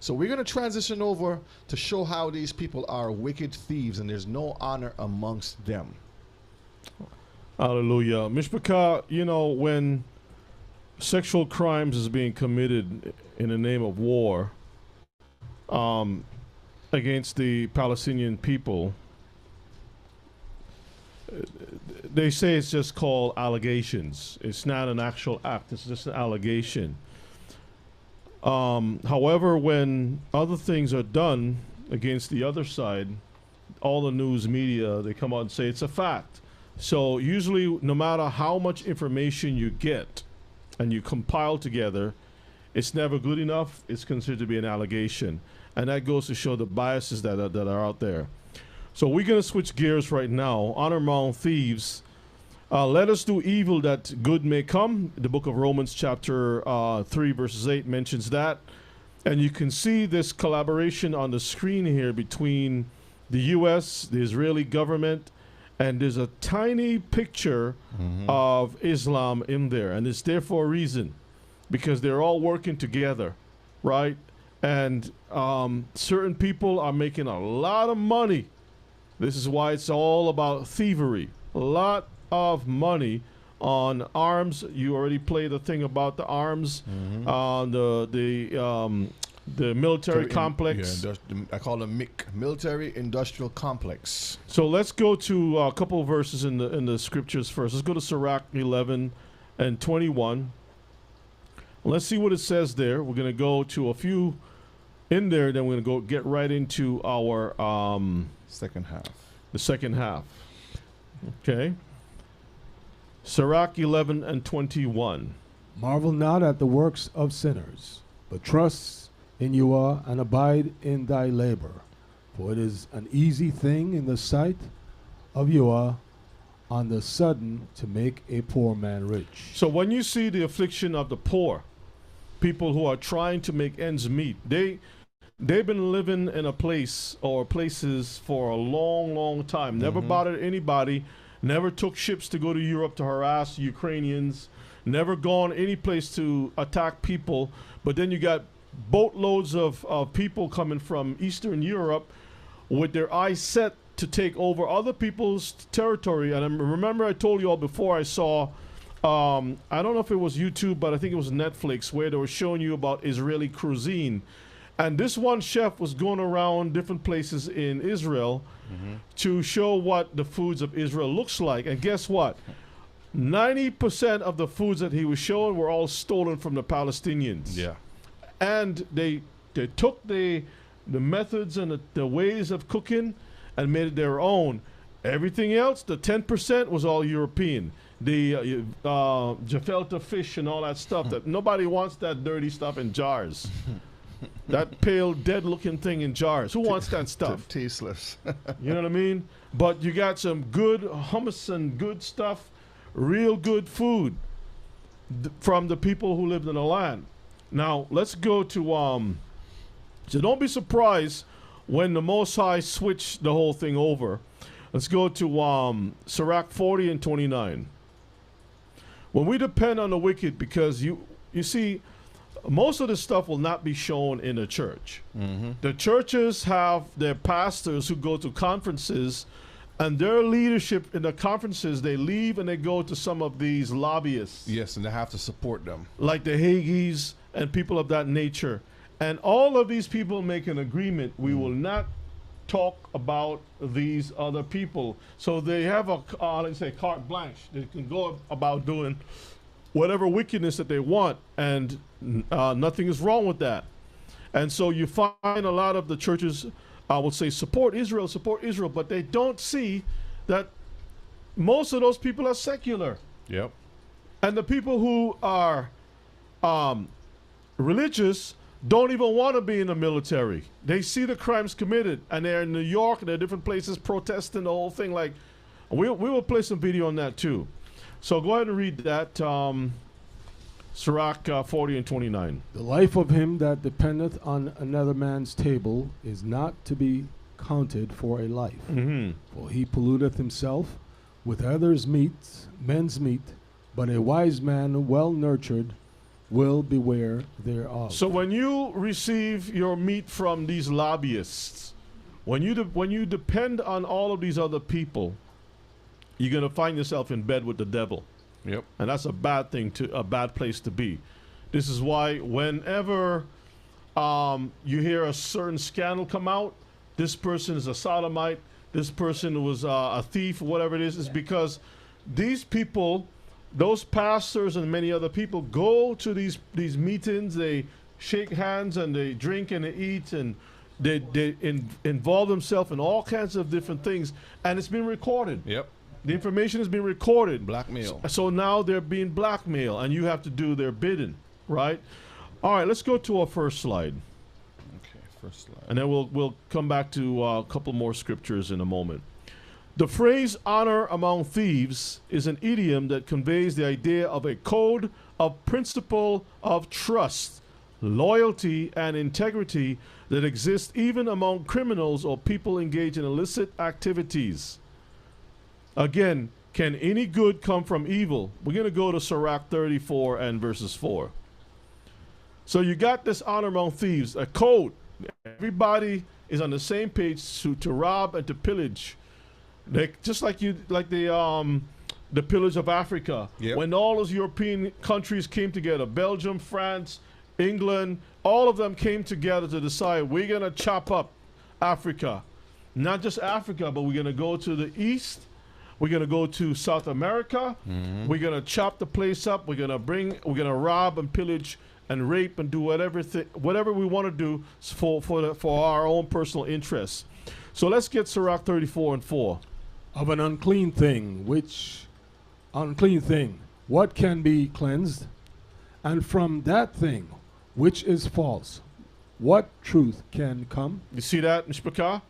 So we're going to transition over to show how these people are wicked thieves and there's no honor amongst them. Hallelujah. Mishpachah, you know, when sexual crimes is being committed in the name of war against the Palestinian people, they say it's just called allegations. It's not an actual act. It's just an allegation. However, when other things are done against the other side, all the news media, they come out and say it's a fact. So usually, no matter how much information you get and you compile together, it's never good enough. It's considered to be an allegation. And that goes to show the biases that are out there. So we're going to switch gears right now. Honor among thieves. Let us do evil that good may come. The book of Romans chapter 3 verses 8 mentions that. And you can see this collaboration on the screen here between the U.S., the Israeli government, and there's a tiny picture of Islam in there. And it's there for a reason, because they're all working together, right? And certain people are making a lot of money. This is why it's all about thievery. A lot of money on arms. You already played the thing about the arms, the military complex. I call them MIC, military industrial complex. So let's go to a couple of verses in the scriptures first. Let's go to Sirach 11 and 21. Let's see what it says there. We're going to go to a few in there, then we're going to get right into our second half. The second half. Okay. Sirach 11 and 21. Marvel not at the works of sinners, but trust in Yahweh and abide in thy labor. For it is an easy thing in the sight of Yahweh on the sudden to make a poor man rich. So when you see the affliction of the poor, people who are trying to make ends meet, they've been living in a place or places for a long, long time. Never bothered anybody. Never took ships to go to Europe to harass Ukrainians. Never gone any place to attack people. But then you got boatloads of people coming from Eastern Europe with their eyes set to take over other people's territory. And I remember I told you all before I saw, I don't know if it was YouTube, but I think it was Netflix, where they were showing you about Israeli cuisine. And this one chef was going around different places in Israel to show what the foods of Israel looks like. And guess what? 90% of the foods that he was showing were all stolen from the Palestinians. Yeah. And they took the methods and the ways of cooking and made it their own. Everything else, the 10%, was all European. The gefilte fish and all that stuff, that nobody wants that dirty stuff in jars. That pale, dead-looking thing in jars. Who wants that stuff? Tasteless. You know what I mean? But you got some good hummus and good stuff, real good food from the people who lived in the land. Now, let's go to, so don't be surprised when the Most High switched the whole thing over. Let's go to Sirach 40 and 29. When we depend on the wicked, because you see, most of this stuff will not be shown in the church. The churches have their pastors who go to conferences, and their leadership in the conferences, they leave and they go to some of these lobbyists. Yes, and they have to support them. Like the Hagees and people of that nature. And all of these people make an agreement. We will not talk about these other people. So they have a, let's say, carte blanche. They can go about doing whatever wickedness that they want, and nothing is wrong with that. And so you find a lot of the churches, I would say, support Israel, but they don't see that most of those people are secular. Yep. And the people who are religious don't even want to be in the military. They see the crimes committed, and they're in New York and they're different places protesting the whole thing. Like, we will play some video on that too. So go ahead and read that, Sirach 40 and 29. The life of him that dependeth on another man's table is not to be counted for a life. For he polluteth himself with others' meat, men's meat, but a wise man well nurtured will beware thereof. So when you receive your meat from these lobbyists, when you depend on all of these other people, you're going to find yourself in bed with the devil. Yep. And that's a bad place to be. This is why whenever you hear a certain scandal come out, this person is a sodomite, this person was a thief, whatever it is because these people, those pastors and many other people go to these meetings, they shake hands and they drink and they eat and they involve themselves in all kinds of different things, and it's been recorded. Yep. The information has been recorded. Blackmail. So now they're being blackmailed, and you have to do their bidding, right? All right, let's go to our first slide. Okay, first slide. And then we'll come back to a couple more scriptures in a moment. The phrase honor among thieves is an idiom that conveys the idea of a code of principle of trust, loyalty, and integrity that exists even among criminals or people engaged in illicit activities. Again, can any good come from evil? We're going to go to Sirach 34 and verses 4. So you got this honor among thieves, a code. Everybody is on the same page to rob and to pillage. Just like the pillage of Africa. Yep. When all those European countries came together, Belgium, France, England, all of them came together to decide we're going to chop up Africa. Not just Africa, but we're going to go to the east. We're going to go to South America. Mm-hmm. We're going to chop the place up. We're going to rob and pillage and rape and do whatever we want to do for our own personal interests. So let's get Sirach 34 and 4. Of an unclean thing, what can be cleansed? And from that thing, which is false, what truth can come? You see that, Mishpachah?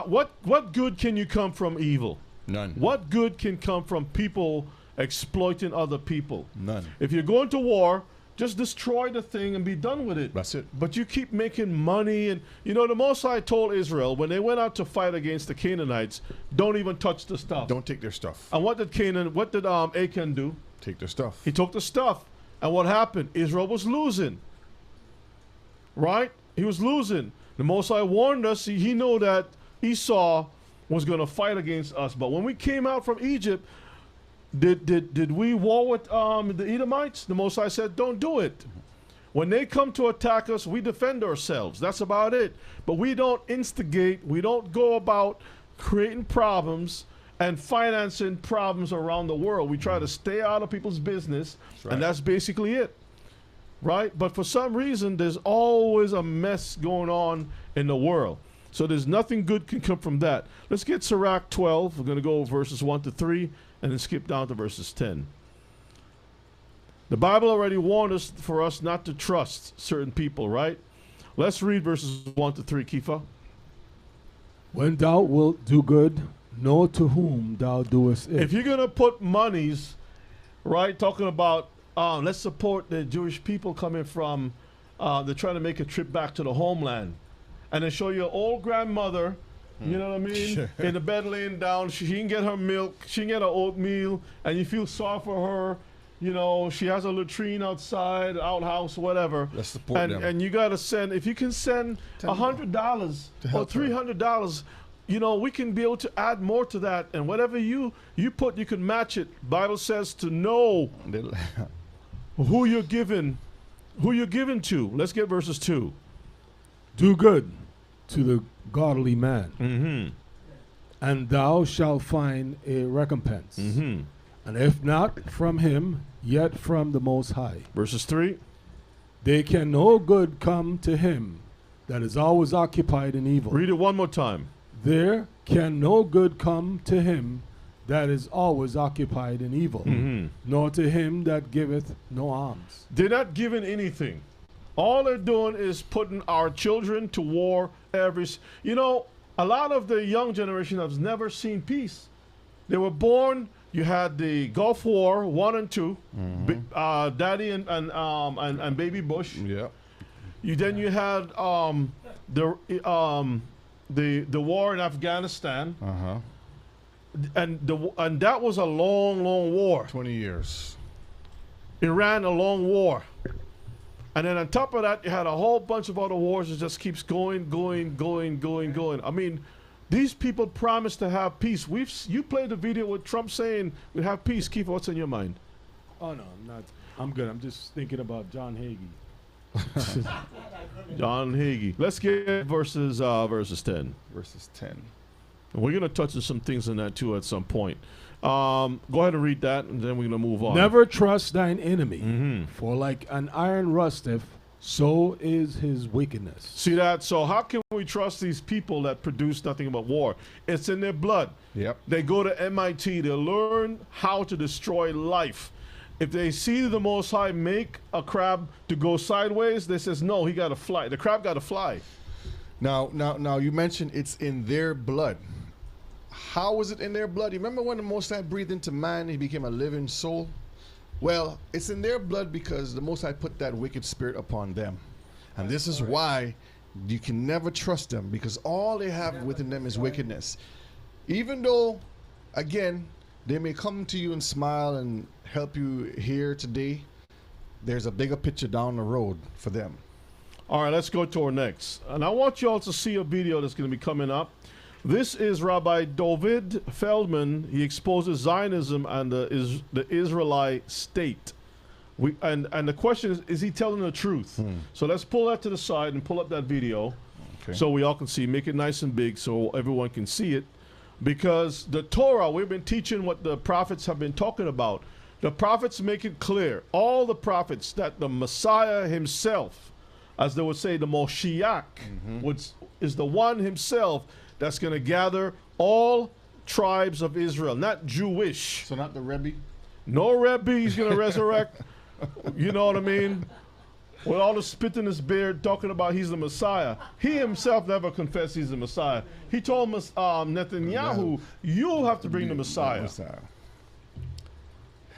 What good can you come from evil? None. What good can come from people exploiting other people? None. If you're going to war, just destroy the thing and be done with it. That's it. But you keep making money. And, the Most High told Israel, when they went out to fight against the Canaanites, don't even touch the stuff. Don't take their stuff. And what did Achan do? Take their stuff. He took the stuff. And what happened? Israel was losing. Right? He was losing. The Most High warned us. He knew that Esau was going to fight against us. But when we came out from Egypt, did we war with the Edomites? The Most High said, don't do it. When they come to attack us, we defend ourselves. That's about it. But we don't instigate. We don't go about creating problems and financing problems around the world. We try to stay out of people's business, and that's basically it. Right? But for some reason, there's always a mess going on in the world. So there's nothing good can come from that. Let's get Sirach 12. We're going to go verses 1 to 3 and then skip down to verses 10. The Bible already warned us for us not to trust certain people, right? Let's read verses 1 to 3, Kifa. When thou wilt do good, know to whom thou doest it. If you're going to put monies, right, talking about let's support the Jewish people coming from, they're trying to make a trip back to the homeland. And then show your old grandmother, you know what I mean, in the bed laying down. She can get her milk, she can get her oatmeal, and you feel sorry for her. She has a latrine outside, outhouse, whatever. Let's support them. And you got to send, if you can send $100 or $300, we can be able to add more to that. And whatever you put, you can match it. Bible says to know who you're giving to. Let's get verses 2. Do good to the godly man, Mm-hmm. and thou shalt find a recompense. Mm-hmm. And if not from him, yet from the Most High. Verses 3. There can no good come to him that is always occupied in evil. Read it one more time. There can no good come to him that is always occupied in evil, Mm-hmm. nor to him that giveth no alms. They're not giving anything. All they're doing is putting our children to war a lot of the young generation has never seen peace. They were born, you had the Gulf War 1 and 2, mm-hmm. Daddy and Baby Bush. Yeah. Then you had the war in Afghanistan. Uh-huh. And that was a long, long war. 20 years. Iran, a long war. And then on top of that, you had a whole bunch of other wars that just keeps going. I mean, these people promised to have peace. You played the video with Trump saying we'd have peace. Keith, what's in your mind? Oh no, I'm not. I'm good. I'm just thinking about John Hagee. John Hagee. Let's get verses 10. Verses 10. We're going to touch on some things in that too at some point. Go ahead and read that, and then we're going to move on. Never trust thine enemy, for like an iron rusteth, so is his wickedness. See that? So how can we trust these people that produce nothing but war? It's in their blood. Yep. They go to MIT. They learn how to destroy life. If they see the Most High make a crab to go sideways, they says, no, he got to fly. The crab got to fly. Now, you mentioned it's in their blood. How was it in their blood? You remember when the Most High breathed into man, he became a living soul? Well, it's in their blood because the Most High put that wicked spirit upon them. And this is why you can never trust them, because all they have within them is wickedness. Even though, again, they may come to you and smile and help you here today, there's a bigger picture down the road for them. All right, let's go to our next. And I want you all to see a video that's going to be coming up. This is Rabbi David Feldman. He exposes Zionism and the Israelite state. And the question is he telling the truth? So let's pull that to the side and pull up that video so we all can see. Make it nice and big so everyone can see it. Because the Torah, we've been teaching what the prophets have been talking about. The prophets make it clear, all the prophets, that the Messiah himself, as they would say, the Moshiach, is the one himself that's going to gather all tribes of Israel, not Jewish. So not the Rebbe? No Rebbe, he's going to resurrect. You know what I mean? With all the spit in his beard, talking about he's the Messiah. He himself never confessed he's the Messiah. He told Netanyahu, you'll have to bring the Messiah.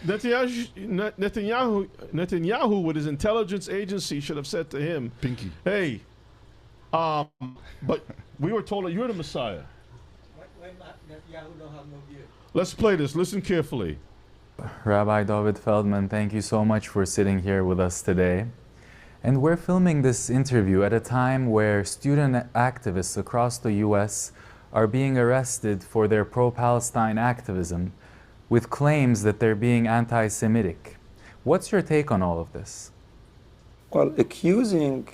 Netanyahu, with his intelligence agency, should have said to him, Pinky. hey, but we were told that you're the Messiah. Let's play this. Listen carefully. Rabbi David Feldman, thank you so much for sitting here with us today. And we're filming this interview at a time where student activists across the U.S. are being arrested for their pro-Palestine activism with claims that they're being anti-Semitic. What's your take on all of this? Well, accusing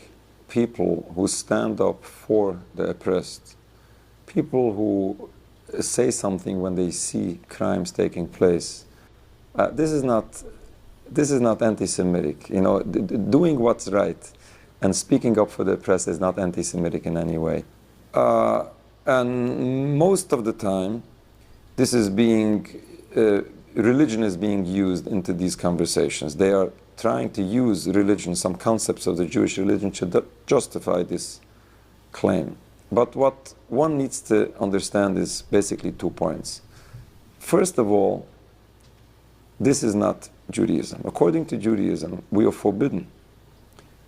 people who stand up for the oppressed, people who say something when they see crimes taking place, this is not anti-Semitic. You know, doing what's right and speaking up for the oppressed is not anti-Semitic in any way. And most of the time, this is religion is being used into these conversations. They are trying to use religion, some concepts of the Jewish religion, to justify this claim. But what one needs to understand is basically 2 points. First of all, this is not Judaism. According to Judaism, we are forbidden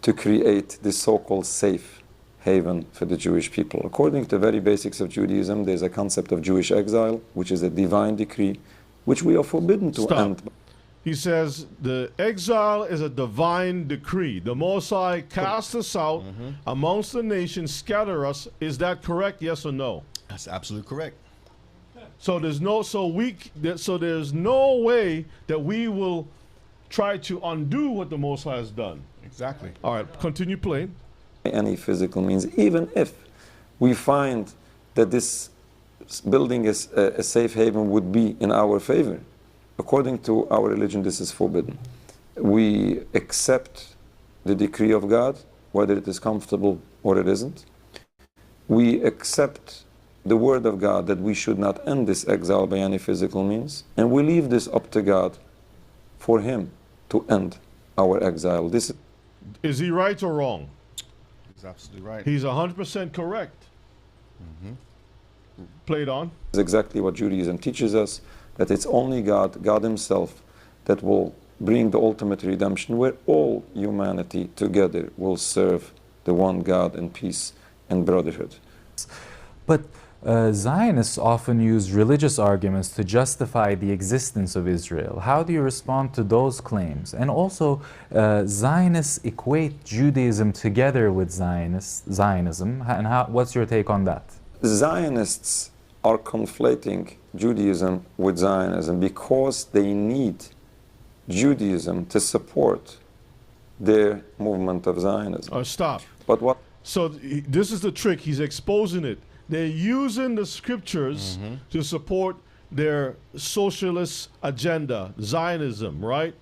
to create this so-called safe haven for the Jewish people. According to the very basics of Judaism, there's a concept of Jewish exile, which is a divine decree, which we are forbidden to end. He says the exile is a divine decree. The Most High cast us out amongst the nations, scatter us. Is that correct? Yes or no? That's absolutely correct. So there's no there's no way that we will try to undo what the Most High has done. Exactly. All right, continue playing. Any physical means, even if we find that this building is a safe haven would be in our favor. According to our religion, this is forbidden. We accept the decree of God, whether it is comfortable or it isn't. We accept the word of God that we should not end this exile by any physical means, and we leave this up to God for Him to end our exile. Is he right or wrong? He's absolutely right. He's 100% correct. Play it on. Is exactly what Judaism teaches us, that it's only God Himself, that will bring the ultimate redemption, where all humanity together will serve the one God in peace and brotherhood. But Zionists often use religious arguments to justify the existence of Israel. How do you respond to those claims? And also, Zionists equate Judaism together with Zionism. And what's your take on that? Zionists are conflating Judaism with Zionism because they need Judaism to support their movement of Zionism. Stop. But what? So this is the trick. He's exposing it. They're using the scriptures to support their socialist agenda, Zionism, right?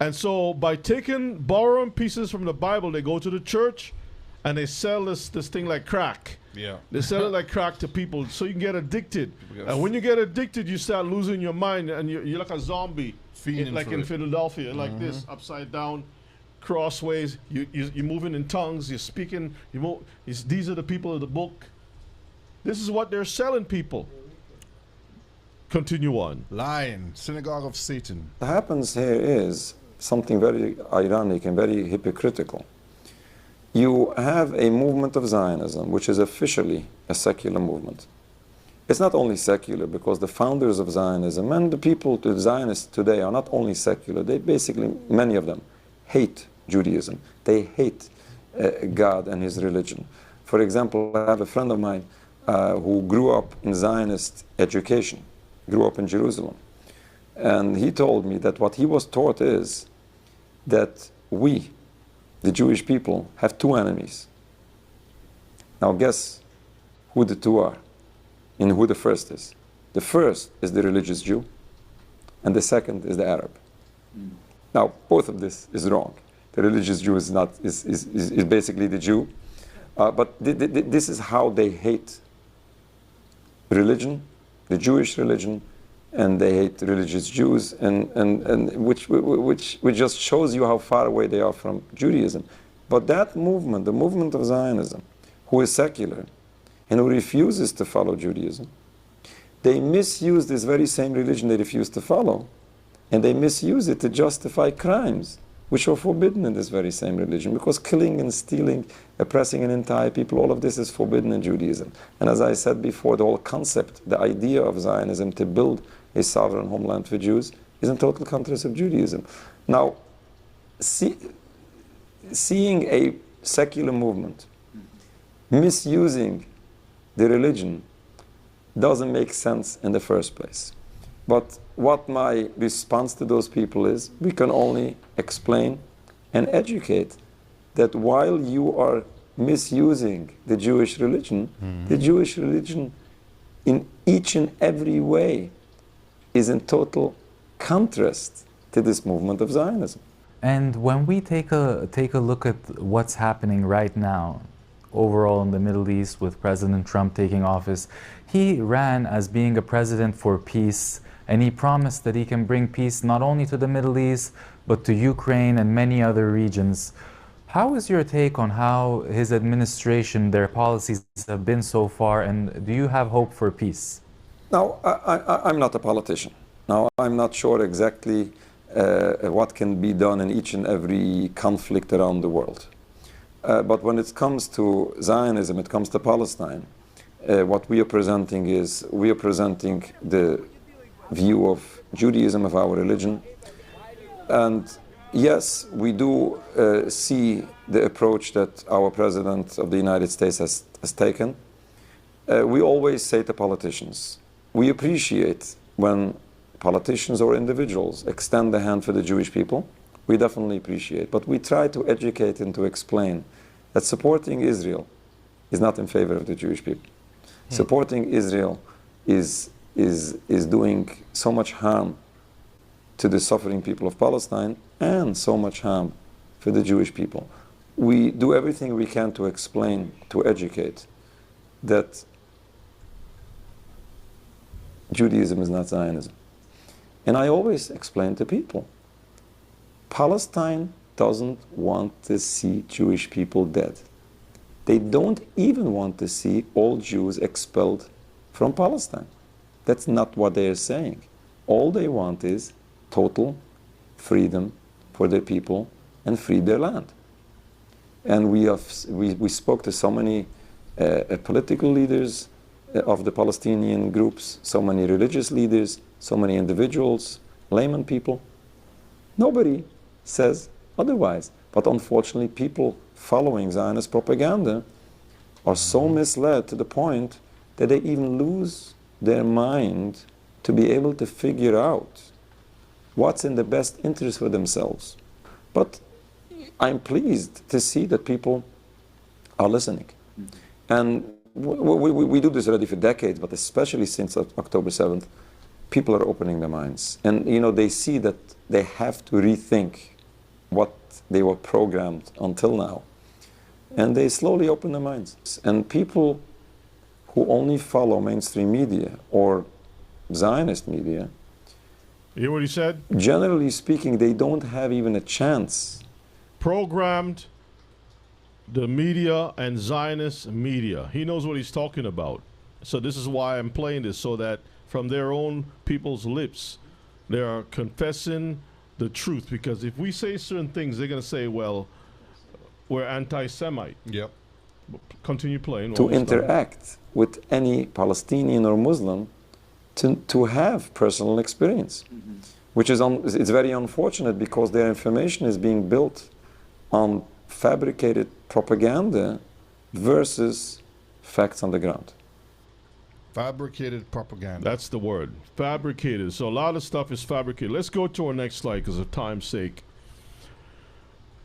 And so by borrowing pieces from the Bible, they go to the church and they sell this thing like crack. Yeah. They sell it like crack to people so you can get addicted. And when you get addicted, you start losing your mind and you're like a zombie. Like in Philadelphia, like this, upside down, crossways. You're moving in tongues. You're speaking. These are the people of the book. This is what they're selling people. Continue on. Lying, synagogue of Satan. What happens here is something very ironic and very hypocritical. You have a movement of Zionism, which is officially a secular movement. It's not only secular because the founders of Zionism and the people, the Zionists today, are not only secular. They basically, many of them, hate Judaism. They hate God and his religion. For example, I have a friend of mine who grew up in Zionist education, grew up in Jerusalem. And he told me that what he was taught is that we, the Jewish people, have two enemies. Now guess who the two are and who the first is. The first is the religious Jew, and the second is the Arab. Now, both of this is wrong. The religious Jew is basically the Jew, but this is how they hate religion, the Jewish religion, and they hate religious Jews, and which just shows you how far away they are from Judaism. But that movement, the movement of Zionism, who is secular and who refuses to follow Judaism, they misuse this very same religion they refuse to follow, and they misuse it to justify crimes which are forbidden in this very same religion, because killing and stealing, oppressing an entire people, all of this is forbidden in Judaism. And as I said before, the whole concept, the idea of Zionism to build a sovereign homeland for Jews is in total contrast of Judaism. Now, seeing a secular movement misusing the religion doesn't make sense in the first place. But what my response to those people is, we can only explain and educate that while you are misusing the Jewish religion, the Jewish religion in each and every way is in total contrast to this movement of Zionism. And when we take a look at what's happening right now, overall in the Middle East with President Trump taking office, he ran as being a president for peace, and he promised that he can bring peace not only to the Middle East, but to Ukraine and many other regions. How is your take on how his administration, their policies have been so far, and do you have hope for peace? Now, I'm not a politician. Now, I'm not sure exactly what can be done in each and every conflict around the world. But when it comes to Zionism, it comes to Palestine, what we are presenting is, we are presenting the view of Judaism, of our religion. And yes, we do see the approach that our President of the United States has taken. We always say to politicians, we appreciate when politicians or individuals extend the hand for the Jewish people. We definitely appreciate, but we try to educate and to explain that supporting Israel is not in favor of the Jewish people. Supporting Israel is doing so much harm to the suffering people of Palestine and so much harm for the Jewish people. We do everything we can to explain, to educate, that Judaism is not Zionism. And I always explain to people, Palestine doesn't want to see Jewish people dead. They don't even want to see all Jews expelled from Palestine. That's not what they are saying. All they want is total freedom for their people and free their land. And we spoke to so many political leaders, of the Palestinian groups, so many religious leaders, so many individuals, layman people. Nobody says otherwise. But unfortunately, people following Zionist propaganda are so misled to the point that they even lose their mind to be able to figure out what's in the best interest for themselves. But I'm pleased to see that people are listening. And we do this already for decades, but especially since October 7th, people are opening their minds. And they see that they have to rethink what they were programmed until now. And they slowly open their minds. And people who only follow mainstream media or Zionist media, You hear what he said? generally speaking, they don't have even a chance. Programmed the media and Zionist media. He knows what he's talking about. So this is why I'm playing this, so that from their own people's lips, they are confessing the truth. Because if we say certain things, they're going to say, well, we're anti-Semite. Yep. Continue playing. To while we start. interact with any Palestinian or Muslim to have personal experience, which is it's very unfortunate because their information is being built on fabricated propaganda versus facts on the ground. Fabricated propaganda. That's the word. Fabricated. So a lot of stuff is fabricated. Let's go to our next slide because of time's sake.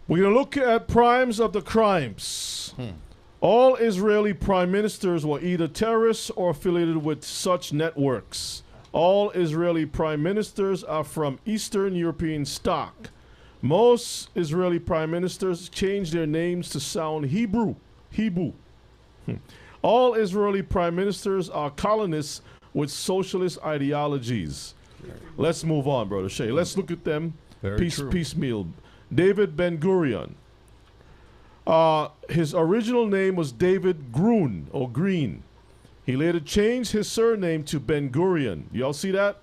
We're going to look at primes of the crimes. All Israeli prime ministers were either terrorists or affiliated with such networks. All Israeli prime ministers are from Eastern European stock. Most Israeli prime ministers changed their names to sound Hebrew. All Israeli prime ministers are colonists with socialist ideologies. Let's move on, Brother Shay. Let's look at them piecemeal. David Ben-Gurion. His original name was David Grun, or Green. He later changed his surname to Ben-Gurion. Y'all see that?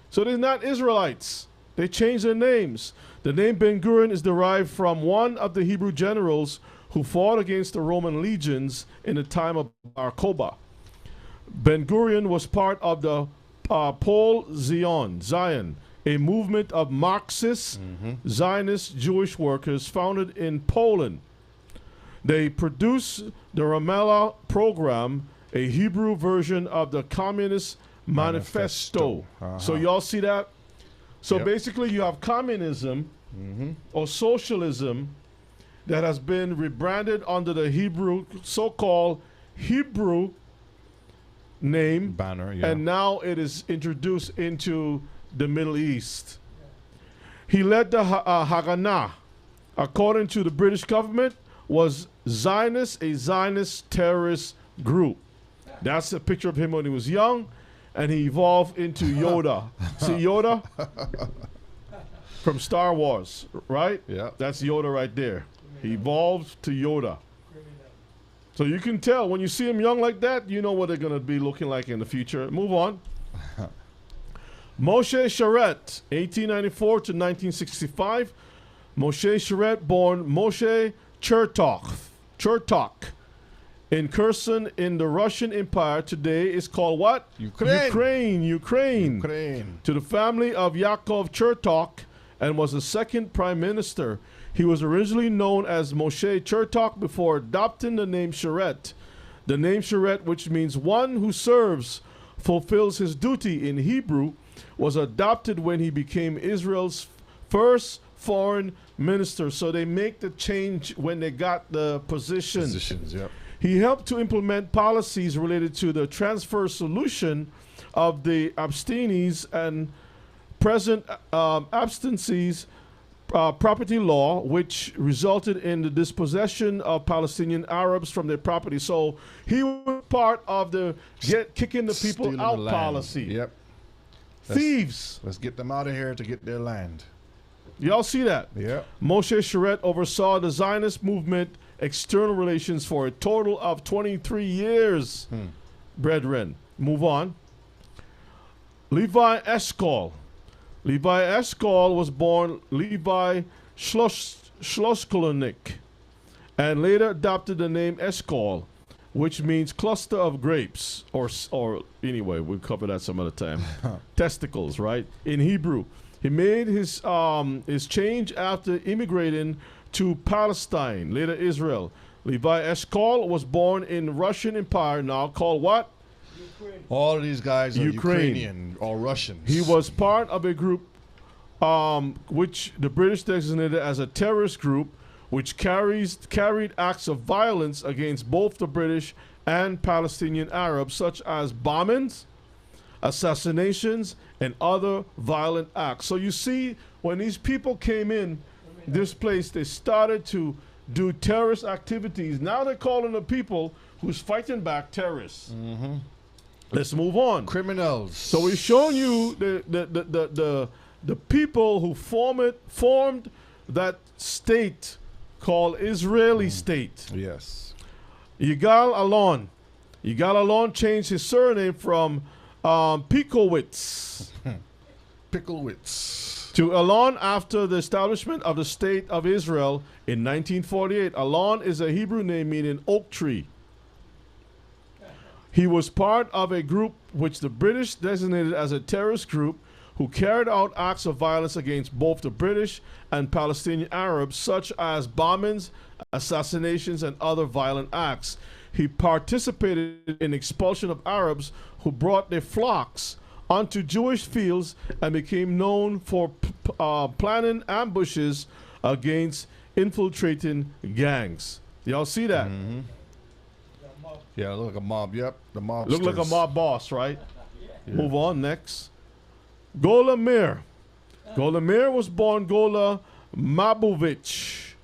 So they're not Israelites. They changed their names. The name Ben-Gurion is derived from one of the Hebrew generals who fought against the Roman legions in the time of Bar Kokhba. Ben-Gurion was part of the Pol Zion, a movement of Marxist Zionist Jewish workers founded in Poland. They produced the Ramallah program, a Hebrew version of the Communist Manifesto. So y'all see that? So basically you have communism or socialism that has been rebranded under the Hebrew, so-called Hebrew name, banner, and now it is introduced into the Middle East. He led the Haganah, according to the British government, was Zionist, a Zionist terrorist group. That's a picture of him when he was young, and he evolved into Yoda. See Yoda? From Star Wars, right? Yeah. That's Yoda right there. He evolved to Yoda. So you can tell when you see him young like that, you know what they're going to be looking like in the future. Move on. Moshe Sharet, 1894 to 1965. Moshe Sharet, born Moshe Chertok in Kherson in the Russian Empire. Today is called what? Ukraine. Ukraine. To the family of Yaakov Chertok, and was the second prime minister. He was originally known as Moshe Chertok before adopting the name Sharet. The name Sharet, which means one who serves, fulfills his duty in Hebrew, was adopted when he became Israel's first foreign minister. So they make the change when they got the positions, yep. He helped to implement policies related to the transfer solution of the abstentees and present absentees property law, which resulted in the dispossession of Palestinian Arabs from their property. So he was part of the kicking the people Stealing out the land. policy. Yep. Thieves. Let's get them out of here to get their land. Y'all see that? Yeah. Moshe Sharet oversaw the Zionist movement external relations for a total of 23 years. Brethren, move on. Levi Eshkol. Levi Eshkol was born Levi Schloskolonik and later adopted the name Eshkol. which means cluster of grapes, or anyway, we'll cover that some other time. Testicles, right? In Hebrew. He made his change after immigrating to Palestine, later Israel. Levi Eshkol was born in Russian Empire, now called what? Ukraine. All of these guys are Ukrainian or Russians. He was part of a group which the British designated as a terrorist group, which carried acts of violence against both the British and Palestinian Arabs, such as bombings, assassinations, and other violent acts. So you see, when these people came in this place, they started to do terrorist activities. Now they're calling the people who's fighting back terrorists. Mm-hmm. Let's move on. Criminals. So we've shown you the people who formed that state called Israeli state. Yes. Yigal Allon. Yigal Allon changed his surname from Pikowitz to Allon after the establishment of the State of Israel in 1948. Allon is a Hebrew name meaning oak tree. He was part of a group which the British designated as a terrorist group who carried out acts of violence against both the British and Palestinian Arabs, such as bombings, assassinations, and other violent acts. He participated in expulsion of Arabs who brought their flocks onto Jewish fields and became known for planning ambushes against infiltrating gangs. Y'all see that? Mm-hmm. Yeah, look like a mob. Yep, the mob. Look like a mob boss, right? Yeah. Move on, next. Gola Meir. Gola Meir was born Gola Mabovich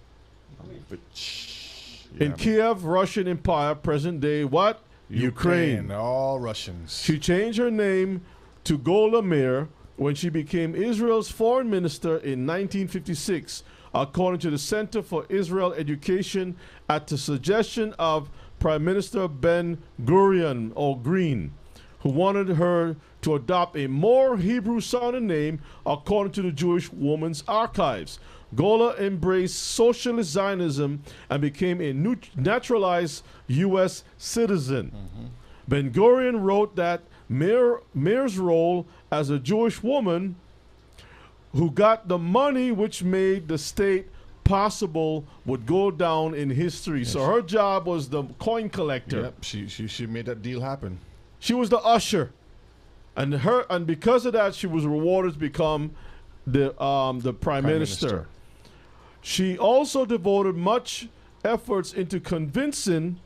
in Kiev, Russian Empire, present day what? Ukraine. All Russians. She changed her name to Gola Meir when she became Israel's foreign minister in 1956, according to the Center for Israel Education, at the suggestion of Prime Minister Ben Gurion, or Green, who wanted her to adopt a more Hebrew-sounding name according to the Jewish Women's Archives. Gola embraced socialist Zionism and became a naturalized U.S. citizen. Mm-hmm. Ben Gurion wrote that Meir's role as a Jewish woman who got the money which made the state possible would go down in history. Yes. So her job was the coin collector. Yep, she made that deal happen. She was the usher, and because of that, she was rewarded to become the prime minister. She also devoted much efforts into convincing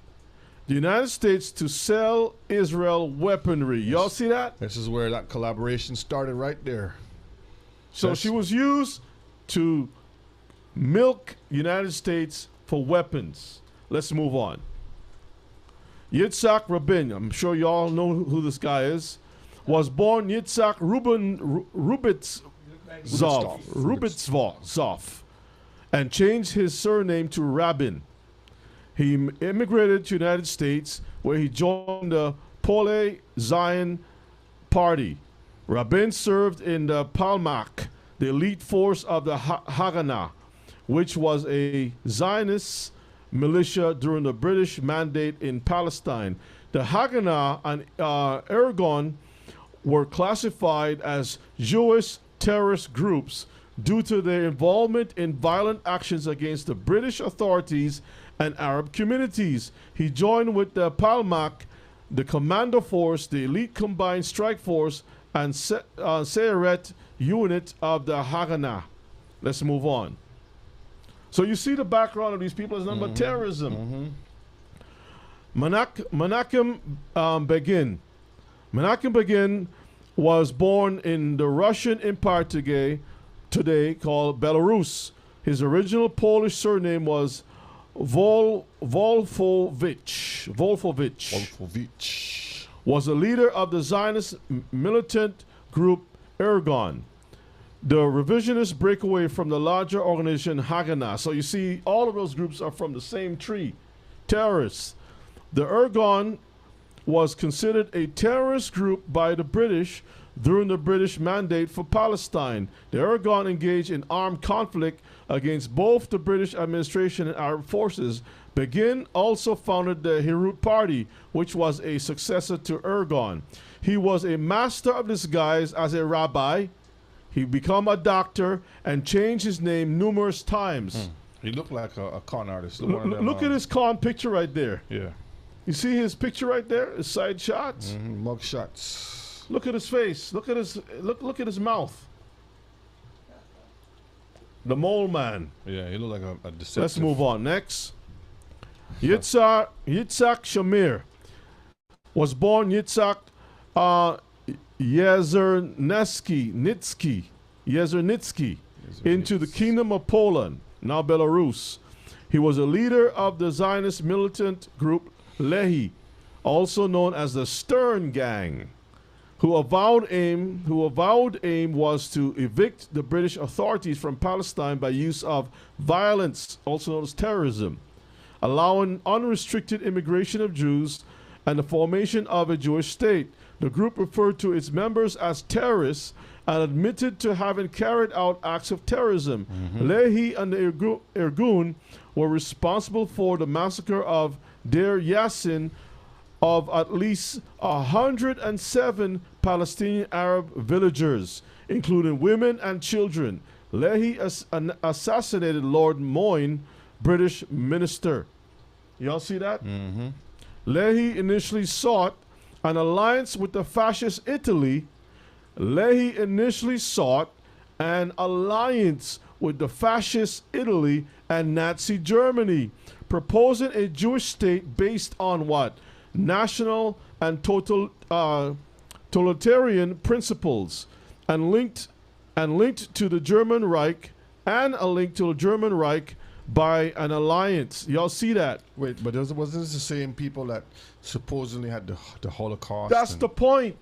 the United States to sell Israel weaponry. Y'all see that? This is where that collaboration started, right there. So she was used to milk United States for weapons. Let's move on. Yitzhak Rabin, I'm sure you all know who this guy is, was born Yitzhak Rubitzov, and changed his surname to Rabin. He immigrated to the United States, where he joined the Pole Zion Party. Rabin served in the Palmach, the elite force of the Haganah, which was a Zionist militia during the British mandate in Palestine. The Haganah and Irgun were classified as Jewish terrorist groups due to their involvement in violent actions against the British authorities and Arab communities. He joined with the Palmach, the Commando Force, the Elite Combined Strike Force, and Sayeret unit of the Haganah. Let's move on. So you see the background of these people as nothing but terrorism. Menachem Begin. Menachem Begin was born in the Russian Empire today called Belarus. His original Polish surname was Wolfowicz. Was a leader of the Zionist militant group Irgun. The revisionists break away from the larger organization Haganah. So you see, all of those groups are from the same tree. Terrorists. The Irgun was considered a terrorist group by the British during the British mandate for Palestine. The Irgun engaged in armed conflict against both the British administration and Arab forces. Begin also founded the Herut Party, which was a successor to Irgun. He was a master of disguise as a rabbi. He became a doctor and changed his name numerous times. He looked like a con artist. Look at his con picture right there. Yeah. You see his picture right there? His side shots. Mug shots. Look at his face. Look at his mouth. The mole man. Yeah, he looked like a deceptive. Let's move on. Next. Yitzhak Shamir was born Yitzhak Yezernitsky into the Kingdom of Poland, now Belarus. He was a leader of the Zionist militant group Lehi, also known as the Stern Gang, who avowed aim was to evict the British authorities from Palestine by use of violence, also known as terrorism, allowing unrestricted immigration of Jews and the formation of a Jewish state. The group referred to its members as terrorists and admitted to having carried out acts of terrorism. Lehi and the Irgun were responsible for the massacre of Deir Yassin of at least 107 Palestinian Arab villagers, including women and children. Lehi assassinated Lord Moyne, British minister. Y'all see that? Lehi initially sought an alliance with the fascist Italy. Lehi initially sought an alliance with the fascist Italy and Nazi Germany, proposing a Jewish state based on what? National and totalitarian principles, and linked to the German Reich, and a link to the German Reich by an alliance. Y'all see that? Wait, but wasn't this the same people that supposedly had the Holocaust? That's the point.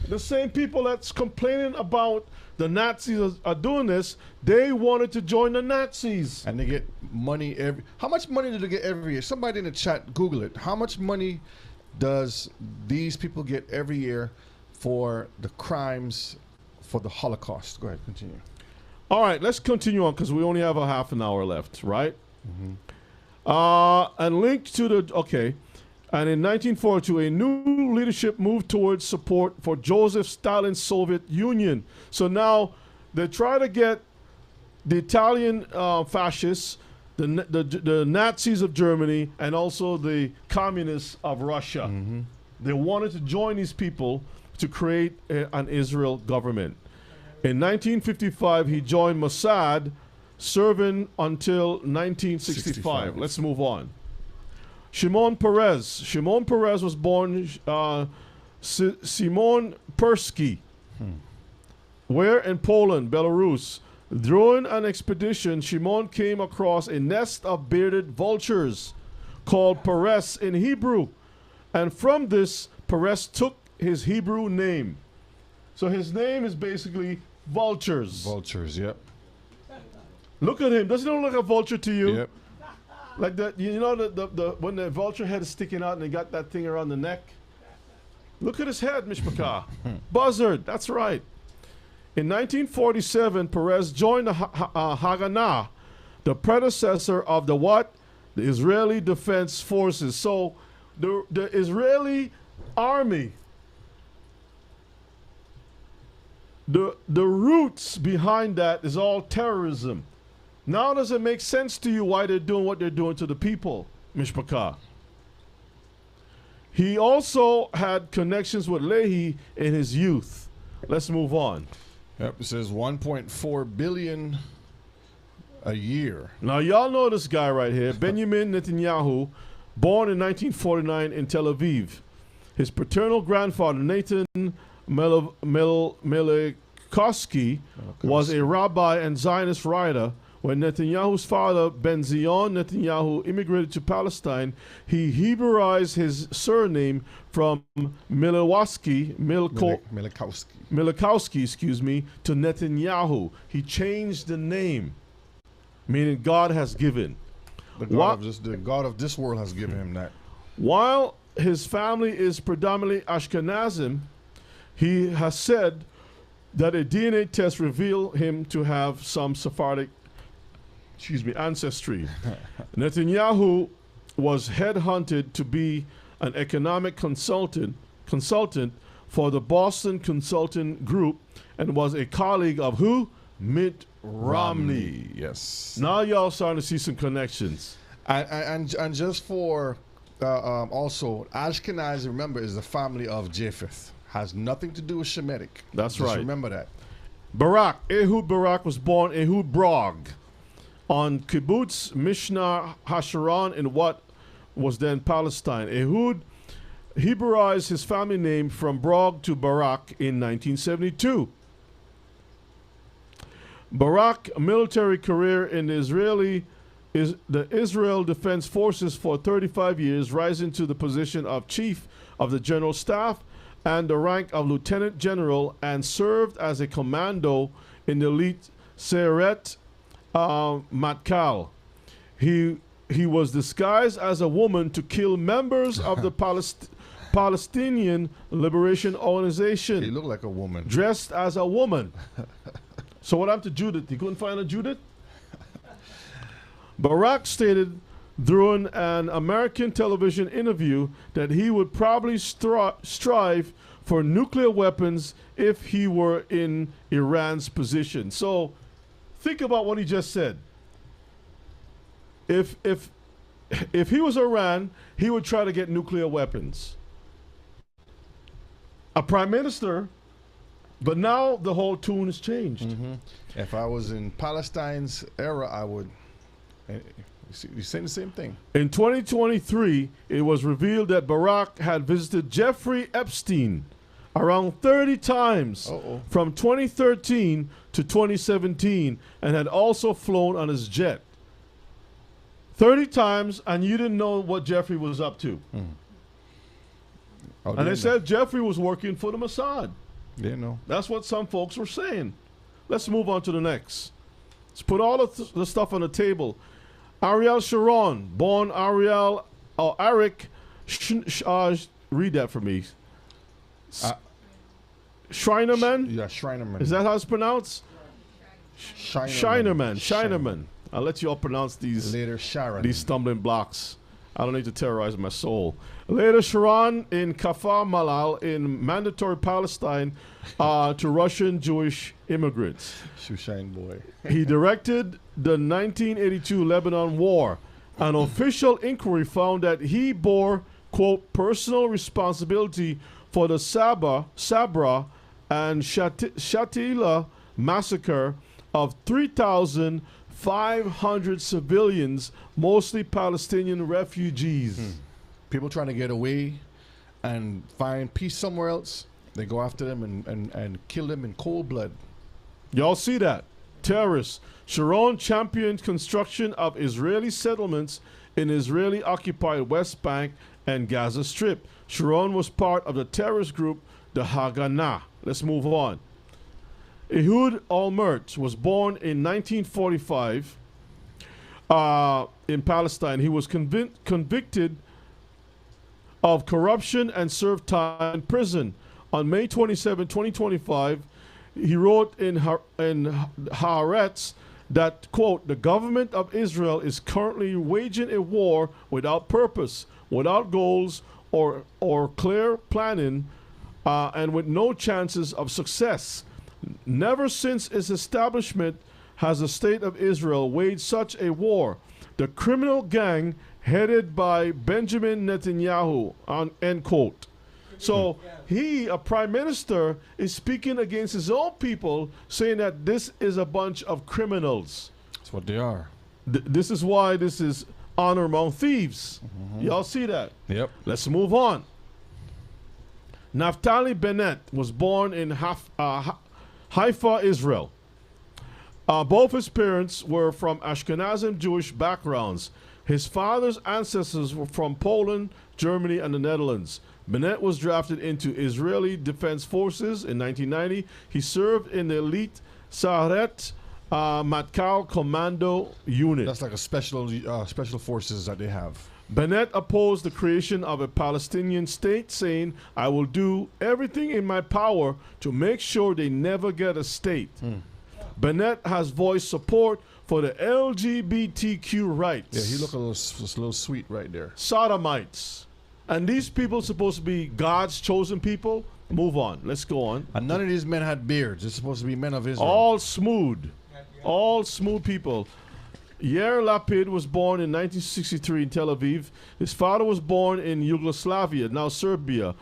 The same people that's complaining about the Nazis are doing this, they wanted to join the Nazis. And they get money how much money do they get every year? Somebody in the chat, Google it. How much money does these people get every year for the crimes for the Holocaust? Go ahead, continue. All right, let's continue on because we only have a half an hour left, right? And linked to the, okay. And in 1942, a new leadership moved towards support for Joseph Stalin's Soviet Union. So now they try to get the Italian fascists, the Nazis of Germany, and also the communists of Russia. They wanted to join these people to create an Israel government. In 1955, he joined Mossad, serving until 1965. Let's move on. Shimon Peres. Shimon Peres was born Simon Persky. Where in Poland, Belarus. During an expedition, Shimon came across a nest of bearded vultures called Peres in Hebrew. And from this, Peres took his Hebrew name. So his name is basically vultures. Vultures, yep. Look at him. Doesn't he look like a vulture to you? Yep. Like that, you know, the when the vulture head is sticking out and they got that thing around the neck. Look at his head, Mishpachah. Buzzard, that's right. In 1947, Peres joined the Haganah, the predecessor of the what? The Israeli Defense Forces. So the Israeli army, the roots behind that is all terrorism. Now does it make sense to you why they're doing what they're doing to the people, Mishpachah? He also had connections with Lehi in his youth. Let's move on. Yep, it says 1.4 billion a year. Now y'all know this guy right here, Benjamin Netanyahu, born in 1949 in Tel Aviv. His paternal grandfather, Nathan Melikoski, was a rabbi and Zionist writer. When Netanyahu's father, Ben-Zion Netanyahu, immigrated to Palestine, he Hebraized his surname from Milikowski, to Netanyahu. He changed the name, meaning God has given. The God of this world has given him that. While his family is predominantly Ashkenazim, he has said that a DNA test revealed him to have some Sephardic ancestry. Netanyahu was headhunted to be an economic consultant for the Boston Consulting Group and was a colleague of who? Mitt Romney. Yes. Now y'all starting to see some connections. And just for also, Ashkenazi, remember, is the family of Japheth. Has nothing to do with Shemitic. That's Just right. remember that. Ehud Barak was born Ehud Brog on Kibbutz Mishnah Hasharon in what was then Palestine. Ehud Hebraized his family name from Brog to Barak in 1972. Barak, a military career in the Israel Defense Forces for 35 years, rising to the position of Chief of the General Staff and the rank of Lieutenant General, and served as a commando in the elite Seret Matkal. He was disguised as a woman to kill members of the Palestinian Liberation Organization. He looked like a woman. Dressed as a woman. So what happened to Judith? He couldn't find a Judith? Barak stated during an American television interview that he would probably strive for nuclear weapons if he were in Iran's position. So think about what he just said. If he was Iran, he would try to get nuclear weapons. A prime minister, but now the whole tune has changed. Mm-hmm. If I was in Palestine's era, I would. You're saying the same thing. In 2023, it was revealed that Barak had visited Jeffrey Epstein around 30 times from 2013 to 2017 and had also flown on his jet. 30 times, and you didn't know what Jeffrey was up to. And they said Jeffrey was working for the Mossad. Didn't know. That's what some folks were saying. Let's move on to the next. Let's put all the stuff on the table. Ariel Sharon, born Ariel Arik, read that for me. Schreinerman? Yeah, Schreinerman. Is that how it's pronounced? Schreinerman. Schreinerman. I'll let you all pronounce these Later Sharon. these stumbling blocks. I don't need to terrorize my soul. Later Sharon in Kafar Malal in mandatory Palestine to Russian Jewish immigrants. Shushain boy. He directed the 1982 Lebanon War. An official inquiry found that he bore, quote, personal responsibility for the Sabra and Shatila massacre of 3,500 civilians, mostly Palestinian refugees. People trying to get away and find peace somewhere else, they go after them and kill them in cold blood. Y'all see that? Terrorists. Sharon championed construction of Israeli settlements in Israeli-occupied West Bank and Gaza Strip. Sharon was part of the terrorist group, the Haganah. Let's move on. Ehud Olmert was born in 1945 in Palestine. He was convicted of corruption and served time in prison. On May 27, 2025, he wrote in Haaretz that, quote, the government of Israel is currently waging a war without purpose, without goals or clear planning, and with no chances of success. Never since its establishment has the state of Israel waged such a war. The criminal gang headed by Benjamin Netanyahu, end quote. So he, a prime minister, is speaking against his own people, saying that this is a bunch of criminals. That's what they are. This is why this is honor among thieves. Y'all see that? Yep. Let's move on. Naftali Bennett was born in Haifa, Israel. Both his parents were from Ashkenazim Jewish backgrounds. His father's ancestors were from Poland, Germany, and the Netherlands. Bennett was drafted into Israeli Defense Forces in 1990. He served in the elite Seret Matkal Commando Unit. That's like a special forces that they have. Bennett opposed the creation of a Palestinian state, saying, I will do everything in my power to make sure they never get a state. Bennett has voiced support for the LGBTQ rights. Yeah, he looked a little sweet right there. Sodomites. And these people supposed to be God's chosen people. Move on. Let's go on. And none of these men had beards. They're supposed to be men of Israel. All smooth. All smooth people. Yair Lapid was born in 1963 in Tel Aviv. His father was born in Yugoslavia, now Serbia,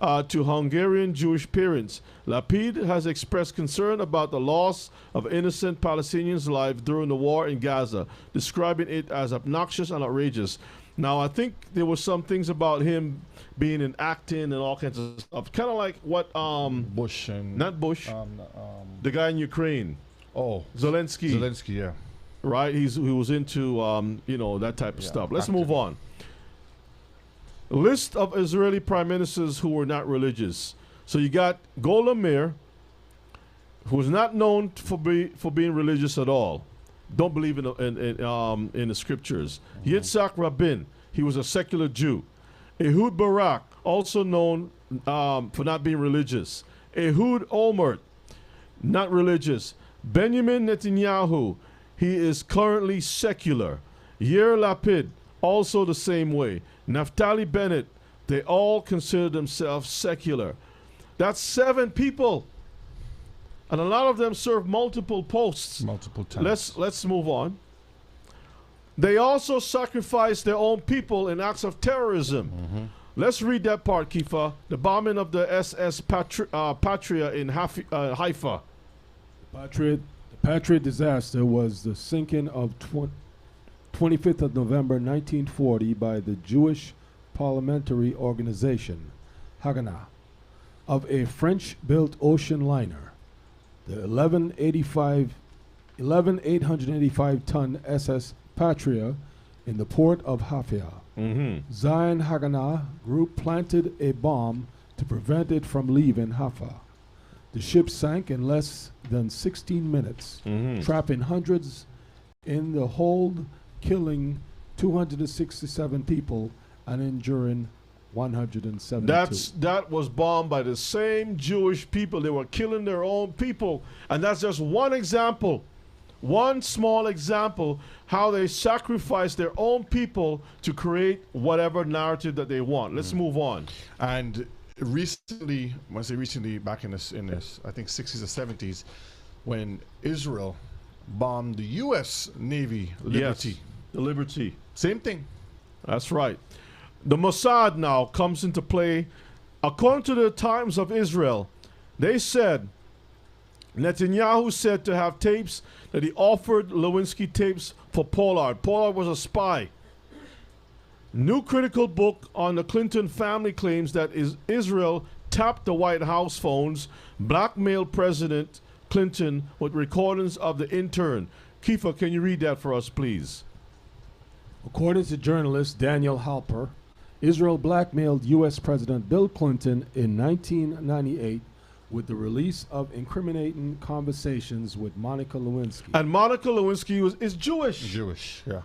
to Hungarian Jewish parents. Lapid has expressed concern about the loss of innocent Palestinians' lives during the war in Gaza, describing it as obnoxious and outrageous. Now, I think there were some things about him being in acting and all kinds of stuff. Kind of like what Bush and not Bush, the guy in Ukraine. Oh, Zelensky. Zelensky, yeah. Right? He was into that type of stuff. Let's move on. List of Israeli prime ministers who were not religious. So you got Golda Meir, who was not known for being religious at all. Don't believe in the scriptures. Yitzhak Rabin, he was a secular Jew. Ehud Barak, also known for not being religious. Ehud Olmert, not religious. Benjamin Netanyahu, he is currently secular. Yair Lapid, also the same way. Naftali Bennett, they all consider themselves secular. That's 7 people. And a lot of them serve multiple posts. Multiple times. Let's move on. They also sacrifice their own people in acts of terrorism. Let's read that part, Kifa. The bombing of the SS Patria in Haifa. The Patriot disaster was the sinking of 25th of November 1940 by the Jewish parliamentary organization, Haganah, of a French-built ocean liner. The 11,885-ton SS Patria in the port of Haifa. Zion Haganah group planted a bomb to prevent it from leaving Haifa. The ship sank in less than 16 minutes, trapping hundreds in the hold, killing 267 people and injuring 172. That was bombed by the same Jewish people. They were killing their own people. And that's just one example, one small example, how they sacrifice their own people to create whatever narrative that they want. Let's move on. And recently, when I say recently, back in this, I think 60s or 70s, when Israel bombed the U.S. Navy Liberty. Yes, the Liberty. Same thing. That's right. The Mossad now comes into play. According to the Times of Israel, they said Netanyahu said to have tapes that he offered Lewinsky tapes for Pollard. Pollard was a spy. New critical book on the Clinton family claims that Israel tapped the White House phones, blackmailed President Clinton with recordings of the intern. Kifa, can you read that for us, please? According to journalist Daniel Halper, Israel blackmailed U.S. President Bill Clinton in 1998 with the release of incriminating conversations with Monica Lewinsky. And Monica Lewinsky is Jewish. Jewish, yeah.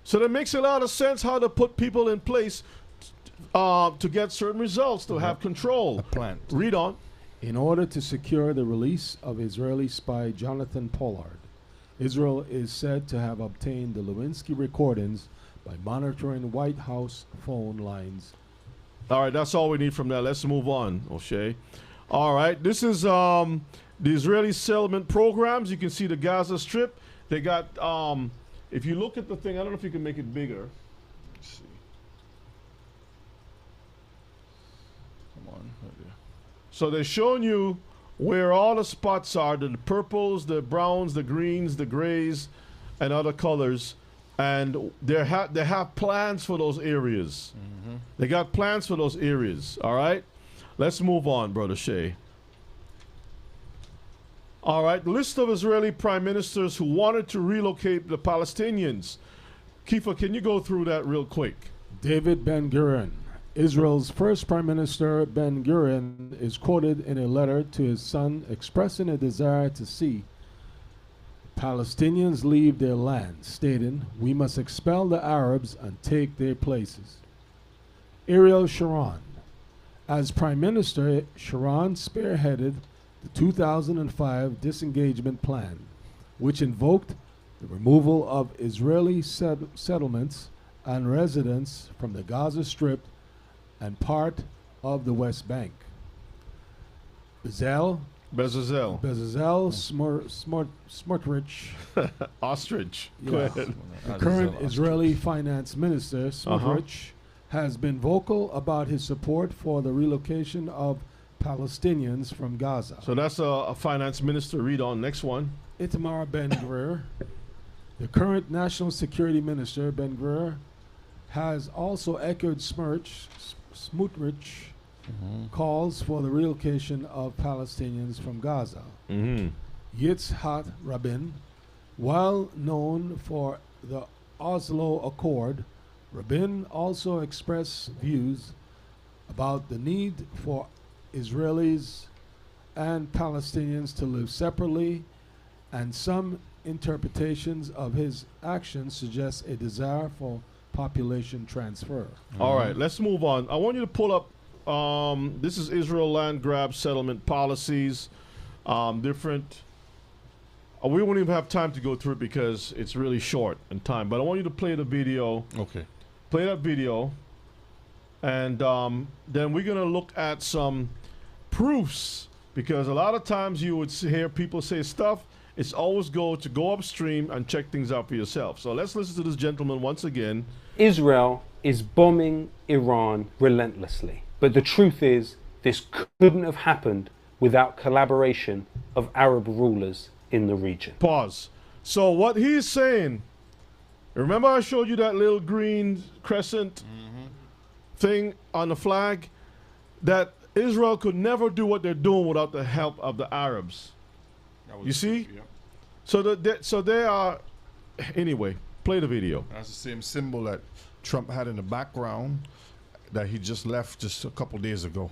So that makes a lot of sense how to put people in place to get certain results, to have control. A plant. Read on. In order to secure the release of Israeli spy Jonathan Pollard, Israel is said to have obtained the Lewinsky recordings by monitoring White House phone lines. All right, that's all we need from that. Let's move on, O'Shea. All right, this is the Israeli settlement programs. You can see the Gaza Strip. They got, if you look at the thing, I don't know if you can make it bigger. Let's see. Come on. Right there. So they're showing you where all the spots are, the purples, the browns, the greens, the grays, and other colors. And they have plans for those areas. They got plans for those areas, all right? Let's move on, Brother Shea. All right, list of Israeli prime ministers who wanted to relocate the Palestinians. Kifa, can you go through that real quick? David Ben-Gurion. Israel's first prime minister, Ben-Gurion, is quoted in a letter to his son expressing a desire to see Palestinians leave their land, stating, "We must expel the Arabs and take their places." Ariel Sharon. As Prime Minister, Sharon spearheaded the 2005 disengagement plan, which invoked the removal of Israeli settlements and residents from the Gaza Strip and part of the West Bank. Bezalel Smotrich, Ostrich. Yeah. Go ahead. the current Israeli finance minister, Smotrich, has been vocal about his support for the relocation of Palestinians from Gaza. So that's a finance minister. Read on. Next one. Itamar Ben-Gvir, the current national security minister, Ben-Gvir, has also echoed Smotrich calls for the relocation of Palestinians from Gaza. Yitzhak Rabin, while known for the Oslo Accord, Rabin also expressed views about the need for Israelis and Palestinians to live separately, and some interpretations of his actions suggest a desire for population transfer. All right, let's move on. I want you to pull up. This is Israel land grab settlement policies. Different. We won't even have time to go through it because it's really short in time. But I want you to play the video. Okay. Play that video, and then we're gonna look at some proofs, because a lot of times you would hear people say stuff. It's always go upstream and check things out for yourself. So let's listen to this gentleman once again. Israel is bombing Iran relentlessly. But the truth is, this couldn't have happened without collaboration of Arab rulers in the region. Pause. So what he's saying, remember I showed you that little green crescent thing on the flag? That Israel could never do what they're doing without the help of the Arabs. You see? Yeah. So they are. Anyway, play the video. That's the same symbol that Trump had in the background that he just left just a couple days ago.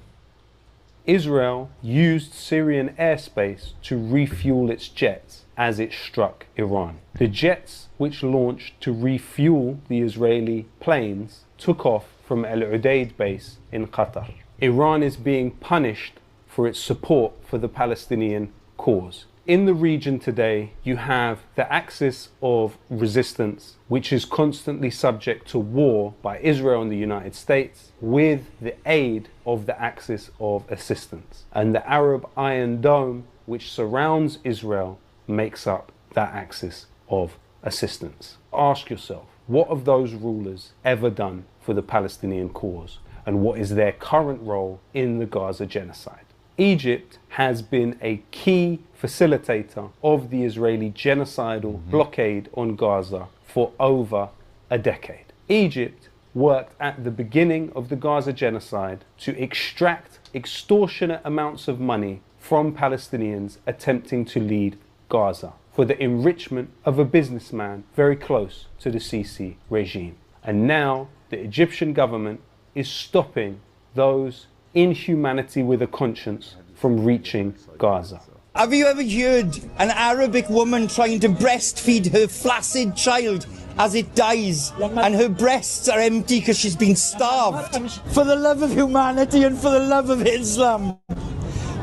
Israel used Syrian airspace to refuel its jets as it struck Iran. The jets, which launched to refuel the Israeli planes, took off from Al Udeid base in Qatar. Iran is being punished for its support for the Palestinian cause. In the region today, you have the axis of resistance, which is constantly subject to war by Israel and the United States, with the aid of the axis of assistance. And the Arab Iron Dome, which surrounds Israel, makes up that axis of assistance. Ask yourself, what have those rulers ever done for the Palestinian cause? And what is their current role in the Gaza genocide? Egypt has been a key facilitator of the Israeli genocidal blockade on Gaza for over a decade. Egypt worked at the beginning of the Gaza genocide to extract extortionate amounts of money from Palestinians attempting to lead Gaza for the enrichment of a businessman very close to the Sisi regime. And now the Egyptian government is stopping those inhumanity with a conscience from reaching Gaza. Have you ever heard an Arabic woman trying to breastfeed her flaccid child as it dies and her breasts are empty because she's been starved? For the love of humanity and for the love of Islam,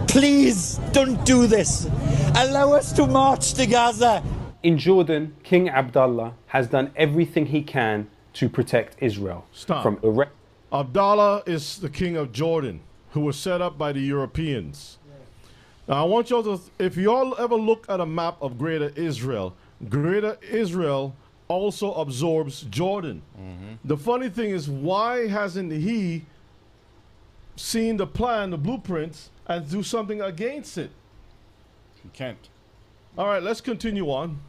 please don't do this. Allow us to march to Gaza. In Jordan, King Abdullah has done everything he can to protect Israel from Iraq. Abdallah is the king of Jordan, who was set up by the Europeans. Now I want y'all to, if y'all ever look at a map of Greater Israel also absorbs Jordan. The funny thing is, why hasn't he seen the plan, the blueprints, and do something against it? He can't. All right, let's continue on.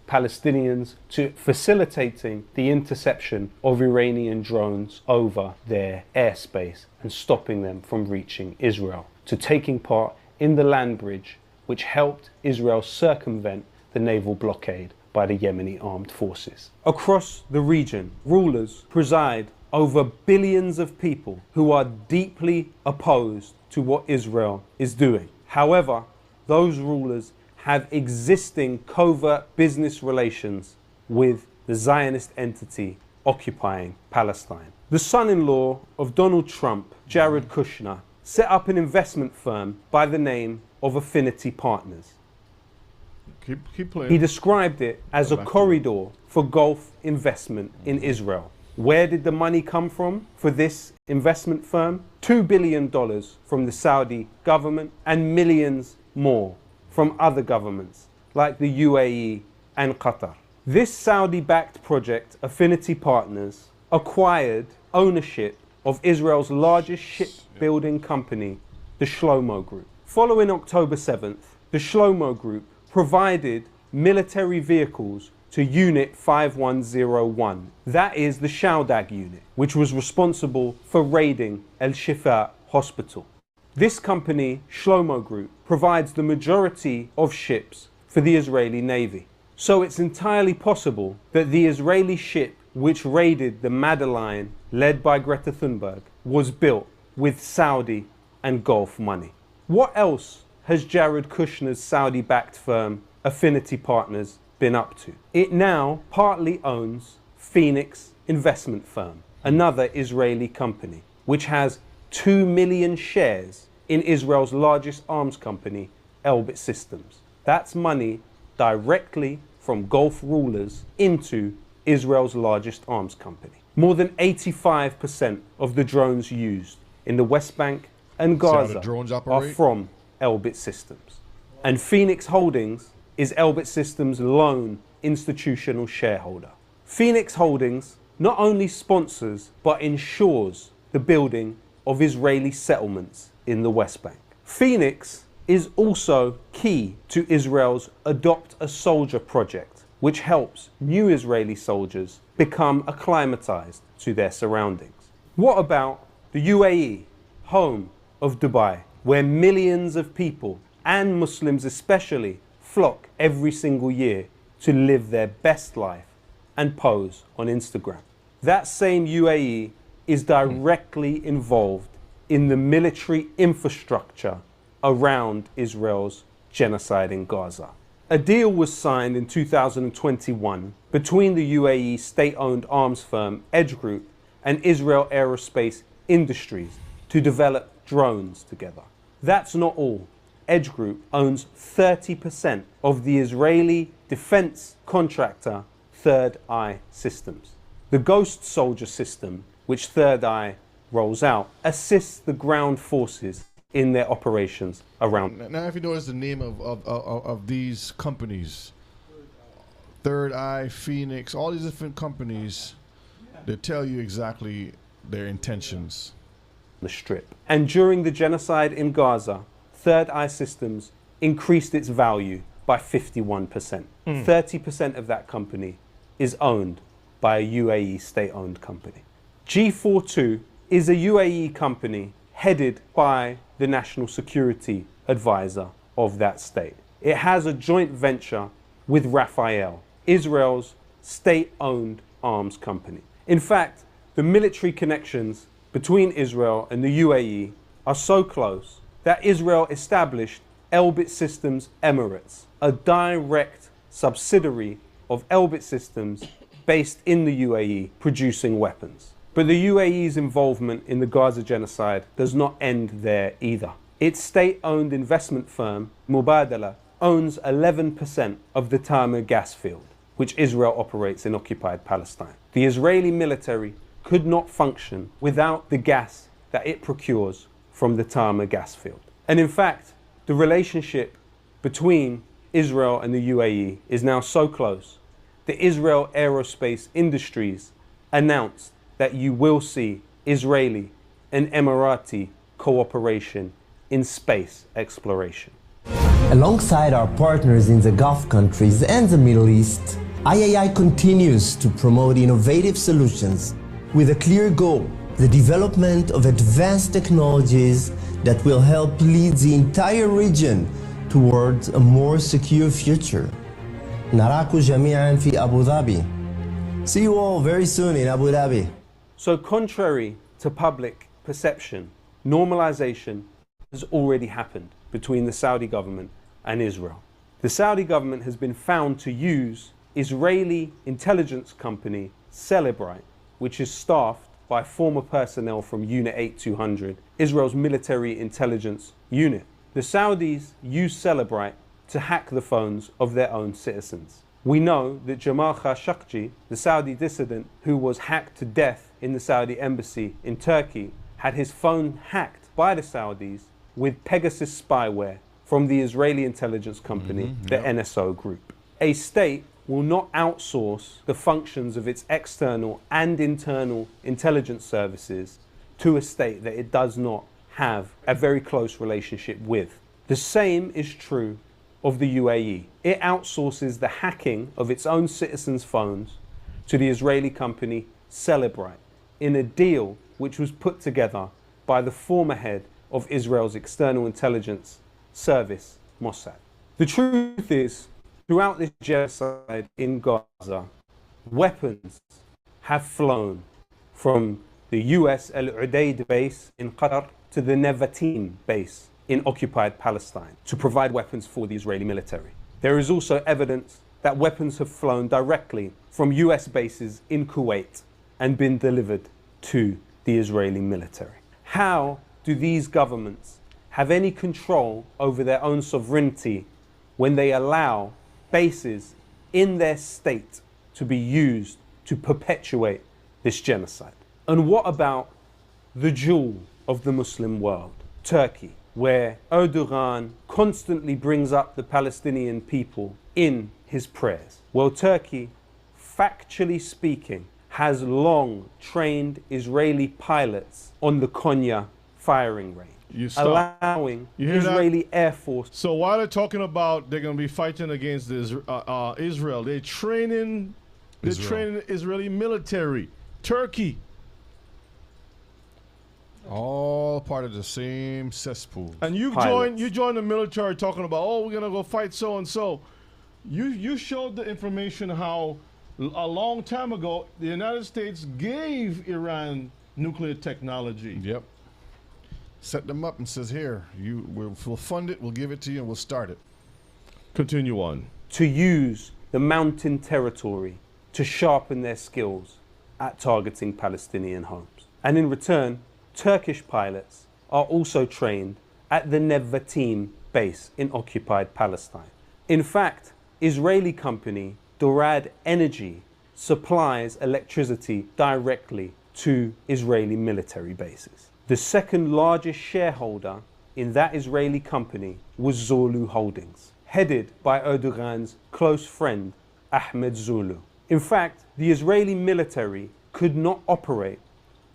Palestinians to facilitating the interception of Iranian drones over their airspace and stopping them from reaching Israel, to taking part in the land bridge which helped Israel circumvent the naval blockade by the Yemeni armed forces. Across the region, rulers preside over billions of people who are deeply opposed to what Israel is doing. However, those rulers have existing covert business relations with the Zionist entity occupying Palestine. The son-in-law of Donald Trump, Jared Kushner, set up an investment firm by the name of Affinity Partners. Keep playing. He described it as a corridor for Gulf investment in Israel. Where did the money come from for this investment firm? $2 billion from the Saudi government and millions more from other governments like the UAE and Qatar. This Saudi-backed project, Affinity Partners, acquired ownership of Israel's largest shipbuilding company, the Shlomo Group. Following October 7th, the Shlomo Group provided military vehicles to Unit 5101. That is the Shaudag unit, which was responsible for raiding El Shifa Hospital. This company, Shlomo Group, provides the majority of ships for the Israeli Navy. So it's entirely possible that the Israeli ship which raided the Madeline, led by Greta Thunberg, was built with Saudi and Gulf money. What else has Jared Kushner's Saudi-backed firm, Affinity Partners, been up to? It now partly owns Phoenix Investment Firm, another Israeli company, which has 2 million shares in Israel's largest arms company, Elbit Systems. That's money directly from Gulf rulers into Israel's largest arms company. More than 85% of the drones used in the West Bank and Gaza are from Elbit Systems. And Phoenix Holdings is Elbit Systems' lone institutional shareholder. Phoenix Holdings not only sponsors but ensures the building of Israeli settlements in the West Bank. Phoenix is also key to Israel's Adopt a Soldier project, which helps new Israeli soldiers become acclimatized to their surroundings. What about the UAE, home of Dubai, where millions of people, and Muslims especially, flock every single year to live their best life and pose on Instagram? That same UAE is directly involved in the military infrastructure around Israel's genocide in Gaza. A deal was signed in 2021 between the UAE state-owned arms firm Edge Group and Israel Aerospace Industries to develop drones together. That's not all. Edge Group owns 30% of the Israeli defense contractor Third Eye Systems. The Ghost Soldier system, which Third Eye rolls out, assists the ground forces in their operations around. Now, if you notice the name of these companies, Third Eye, Phoenix, all these different companies, they tell you exactly their intentions. The Strip. And during the genocide in Gaza, Third Eye Systems increased its value by 51%. 30% of that company is owned by a UAE state-owned company. G42 is a UAE company headed by the National Security Advisor of that state. It has a joint venture with Rafael, Israel's state-owned arms company. In fact, the military connections between Israel and the UAE are so close that Israel established Elbit Systems Emirates, a direct subsidiary of Elbit Systems based in the UAE, producing weapons. But the UAE's involvement in the Gaza genocide does not end there either. Its state-owned investment firm, Mubadala, owns 11% of the Tamar gas field, which Israel operates in occupied Palestine. The Israeli military could not function without the gas that it procures from the Tamar gas field. And in fact, the relationship between Israel and the UAE is now so close that Israel Aerospace Industries announced that you will see Israeli and Emirati cooperation in space exploration. Alongside our partners in the Gulf countries and the Middle East, IAI continues to promote innovative solutions with a clear goal: the development of advanced technologies that will help lead the entire region towards a more secure future. نراكم جميعا في أبو ظبي. See you all very soon in Abu Dhabi. So contrary to public perception, normalization has already happened between the Saudi government and Israel. The Saudi government has been found to use Israeli intelligence company Celebrite, which is staffed by former personnel from Unit 8200, Israel's military intelligence unit. The Saudis use Celebrite to hack the phones of their own citizens. We know that Jamal Khashoggi, the Saudi dissident who was hacked to death in the Saudi embassy in Turkey, had his phone hacked by the Saudis with Pegasus spyware from the Israeli intelligence company, the NSO group. A state will not outsource the functions of its external and internal intelligence services to a state that it does not have a very close relationship with. The same is true of the UAE. It outsources the hacking of its own citizens' phones to the Israeli company Celebrite in a deal which was put together by the former head of Israel's external intelligence service, Mossad. The truth is, throughout this genocide in Gaza, weapons have flown from the US Al Udeid base in Qatar to the Nevatim base in occupied Palestine to provide weapons for the Israeli military. There is also evidence that weapons have flown directly from US bases in Kuwait and been delivered to the Israeli military. How do these governments have any control over their own sovereignty when they allow bases in their state to be used to perpetuate this genocide? And what about the jewel of the Muslim world, Turkey, where Erdogan constantly brings up the Palestinian people in his prayers? Well, Turkey, factually speaking, has long trained Israeli pilots on the Konya firing range, allowing Israeli Air Force. So while they're talking about they're going to be fighting against Israel, they're training Israeli military, Turkey. All part of the same cesspool. And you join the military talking about, oh, we're gonna go fight so and so. You showed the information how a long time ago the United States gave Iran nuclear technology. Yep. Set them up and says, here, we'll fund it, we'll give it to you, and we'll start it. Continue on. To use the mountain territory to sharpen their skills at targeting Palestinian homes. And in return, Turkish pilots are also trained at the Nevatim base in occupied Palestine. In fact, Israeli company Dorad Energy supplies electricity directly to Israeli military bases. The second largest shareholder in that Israeli company was Zulu Holdings, headed by Erdogan's close friend Ahmed Zulu. In fact, the Israeli military could not operate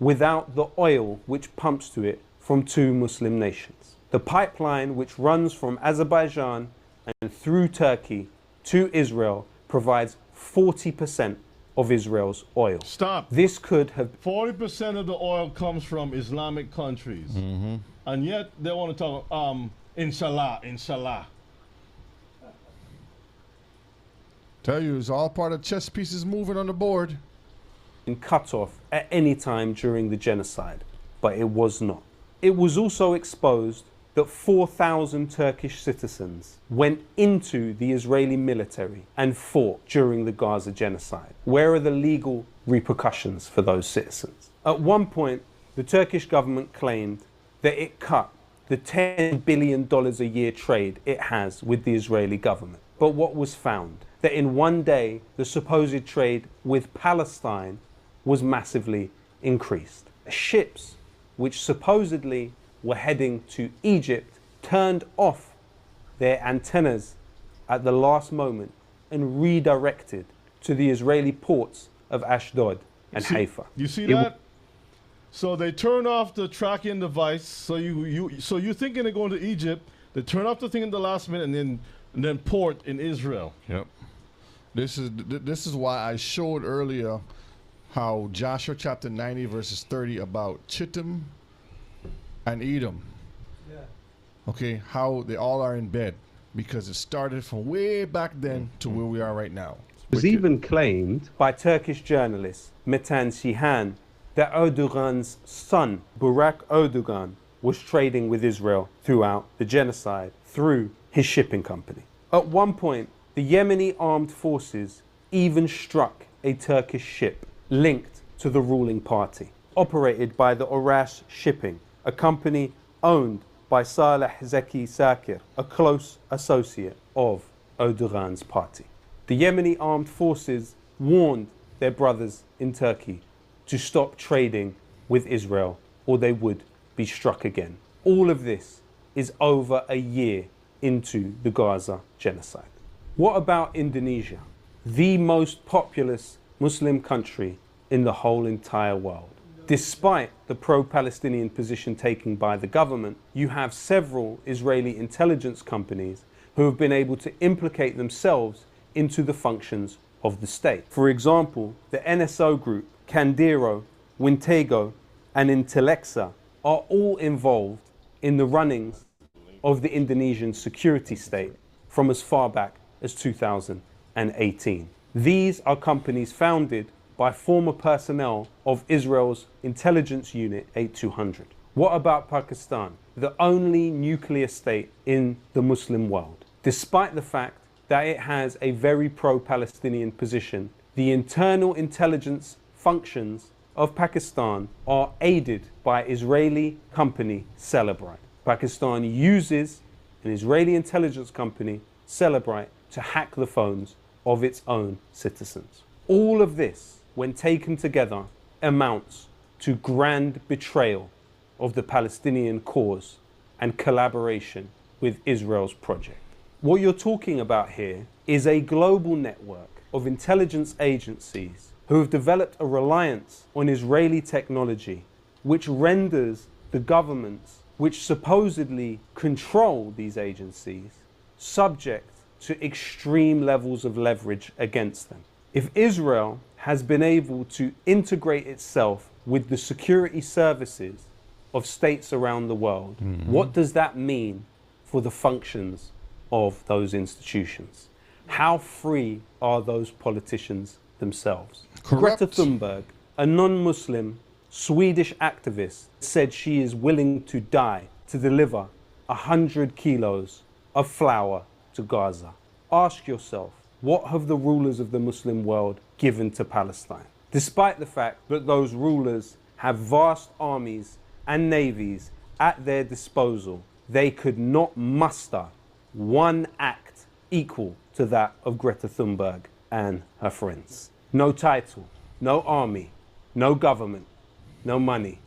without the oil which pumps to it from two Muslim nations. The pipeline which runs from Azerbaijan and through Turkey to Israel provides 40% of Israel's oil. Stop. This could have... 40% of the oil comes from Islamic countries. Mm-hmm. And yet they want to talk, inshallah. Tell you, it's all part of chess pieces moving on the board. ...and cut off at any time during the genocide, but it was not. It was also exposed that 4,000 Turkish citizens went into the Israeli military and fought during the Gaza genocide. Where are the legal repercussions for those citizens? At one point, the Turkish government claimed that it cut the $10 billion a year trade it has with the Israeli government. But what was found? That in one day, the supposed trade with Palestine was massively increased. Ships, which supposedly were heading to Egypt, turned off their antennas at the last moment and redirected to the Israeli ports of Ashdod and Haifa. You see that? So they turn off the tracking device. So you're thinking they're going to Egypt. They turn off the thing in the last minute and then port in Israel. Yep. This is why I showed earlier how Joshua chapter 90 verses 30 about Chittim and Edom. Yeah. Okay, how they all are in bed because it started from way back then to where we are right now. It was even claimed by Turkish journalist Metin Şihan that Erdogan's son, Burak Erdogan, was trading with Israel throughout the genocide through his shipping company. At one point, the Yemeni armed forces even struck a Turkish ship linked to the ruling party, operated by the Orash Shipping, a company owned by Saleh Zeki Sakir, a close associate of Erdogan's party. The Yemeni armed forces warned their brothers in Turkey to stop trading with Israel or they would be struck again. All of this is over a year into the Gaza genocide. What about Indonesia, the most populous Muslim country in the whole entire world? Despite the pro-Palestinian position taken by the government, you have several Israeli intelligence companies who have been able to implicate themselves into the functions of the state. For example, the NSO group, Kandiro, Wintego, and Intellexa are all involved in the runnings of the Indonesian security state from as far back as 2018. These are companies founded by former personnel of Israel's intelligence unit 8200. What about Pakistan, the only nuclear state in the Muslim world? Despite the fact that it has a very pro-Palestinian position, the internal intelligence functions of Pakistan are aided by Israeli company Celebrite. Pakistan uses an Israeli intelligence company, Celebrite, to hack the phones of its own citizens. All of this, when taken together, amounts to grand betrayal of the Palestinian cause and collaboration with Israel's project. What you're talking about here is a global network of intelligence agencies who have developed a reliance on Israeli technology, which renders the governments which supposedly control these agencies subject to extreme levels of leverage against them. If Israel has been able to integrate itself with the security services of states around the world, what does that mean for the functions of those institutions? How free are those politicians themselves? Corrupt. Greta Thunberg, a non-Muslim Swedish activist, said she is willing to die to deliver 100 kilos of flour to Gaza. Ask yourself, what have the rulers of the Muslim world given to Palestine? Despite the fact that those rulers have vast armies and navies at their disposal, they could not muster one act equal to that of Greta Thunberg and her friends. No title, no army, no government, no money,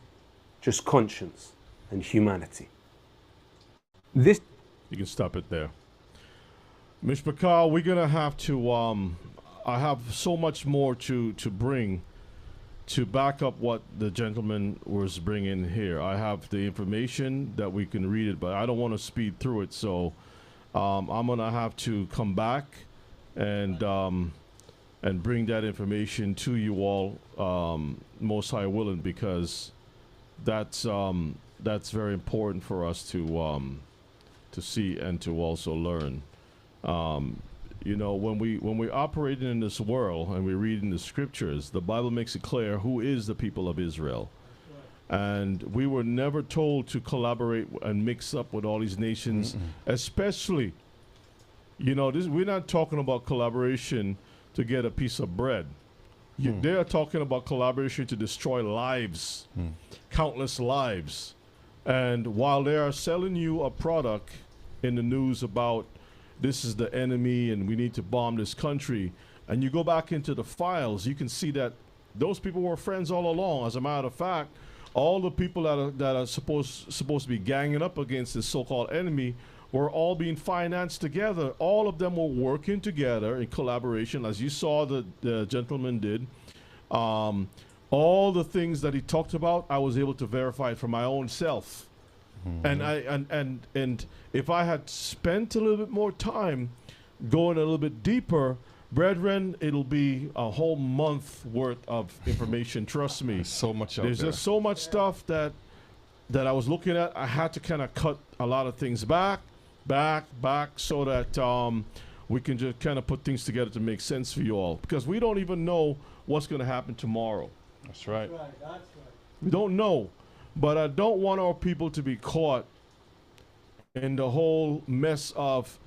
just conscience and humanity. This You can stop it there. Ms. Bakal, we're going to have to, I have so much more to bring to back up what the gentleman was bringing here. I have the information that we can read it, but I don't want to speed through it. So I'm going to have to come back and bring that information to you all, most high willing, because that's very important for us to see and to also learn. You know, when we operate in this world and we read in the scriptures, the Bible makes it clear who is the people of Israel. And we were never told to collaborate and mix up with all these nations, especially, you know, we're not talking about collaboration to get a piece of bread. They are talking about collaboration to destroy lives, countless lives. And while they are selling you a product in the news about this is the enemy and we need to bomb this country, and you go back into the files, you can see that those people were friends all along. As a matter of fact, all the people that are supposed to be ganging up against this so-called enemy were all being financed together. All of them were working together in collaboration, as you saw the gentleman did. All the things that he talked about, I was able to verify it for my own self. And if I had spent a little bit more time going a little bit deeper, brethren, it'll be a whole month worth of information. Trust me. There's so much out There's there. just so much stuff that I was looking at. I had to kind of cut a lot of things back, so that we can just kind of put things together to make sense for you all. Because we don't even know what's going to happen tomorrow. That's right. We don't know. But I don't want our people to be caught in the whole mess of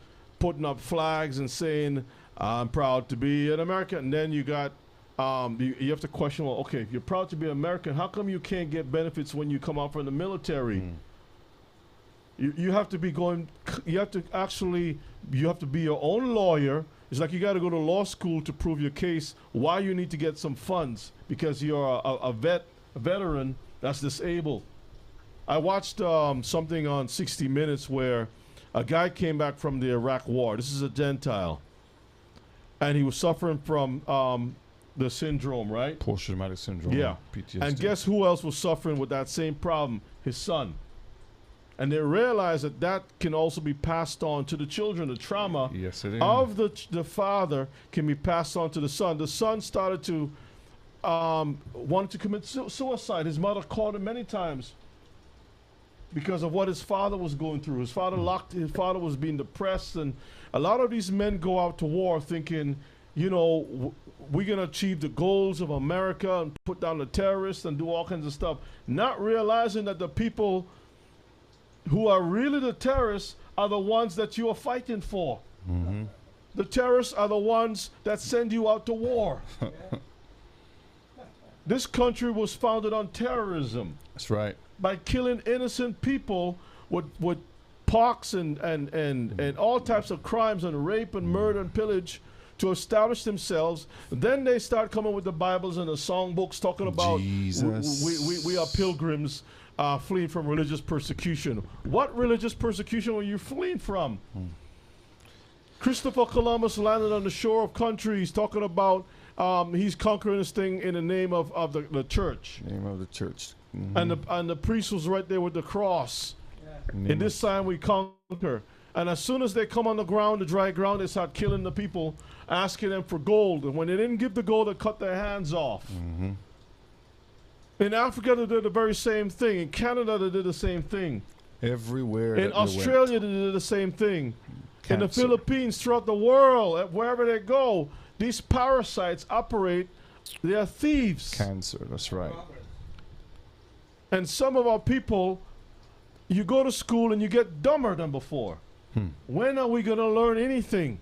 putting up flags and saying, I'm proud to be an American. And then you got, you have to question, well, okay, if you're proud to be American, how come you can't get benefits when you come out from the military? You have to be going, you have to be your own lawyer. It's like you got to go to law school to prove your case, why you need to get some funds, because you're a veteran that's disabled. I watched something on 60 Minutes where a guy came back from the Iraq War. This is a Gentile. And he was suffering from the syndrome, right? Post-traumatic syndrome. Yeah. PTSD. And guess who else was suffering with that same problem? His son. And they realized that that can also be passed on to the children. The trauma Yes, it is. of the father can be passed on to the son. The son started to wanted to commit suicide. His mother called him many times because of what his father was going through. His father was being depressed, and a lot of these men go out to war thinking, you know, we're going to achieve the goals of America and put down the terrorists and do all kinds of stuff, not realizing that the people who are really the terrorists are the ones that you are fighting for. The terrorists are the ones that send you out to war. This country was founded on terrorism. That's right. By killing innocent people with pox and all types of crimes and rape and murder and pillage to establish themselves. Then they start coming with the Bibles and the songbooks talking about Jesus. we are pilgrims fleeing from religious persecution. What religious persecution were you fleeing from? Christopher Columbus landed on the shore of countries talking about he's conquering this thing in the name of the church. Name of the church. And the priest was right there with the cross. In this time we conquer. And as soon as they come on the ground, the dry ground, they start killing the people, asking them for gold. And when they didn't give the gold, they cut their hands off. In Africa, they did the very same thing. In Canada, they did the same thing. Everywhere. In Australia, they did the same thing. In the Philippines, throughout the world, wherever they go, these parasites operate. They are thieves. Cancer, that's right. And some of our people, you go to school and you get dumber than before. When are we going to learn anything?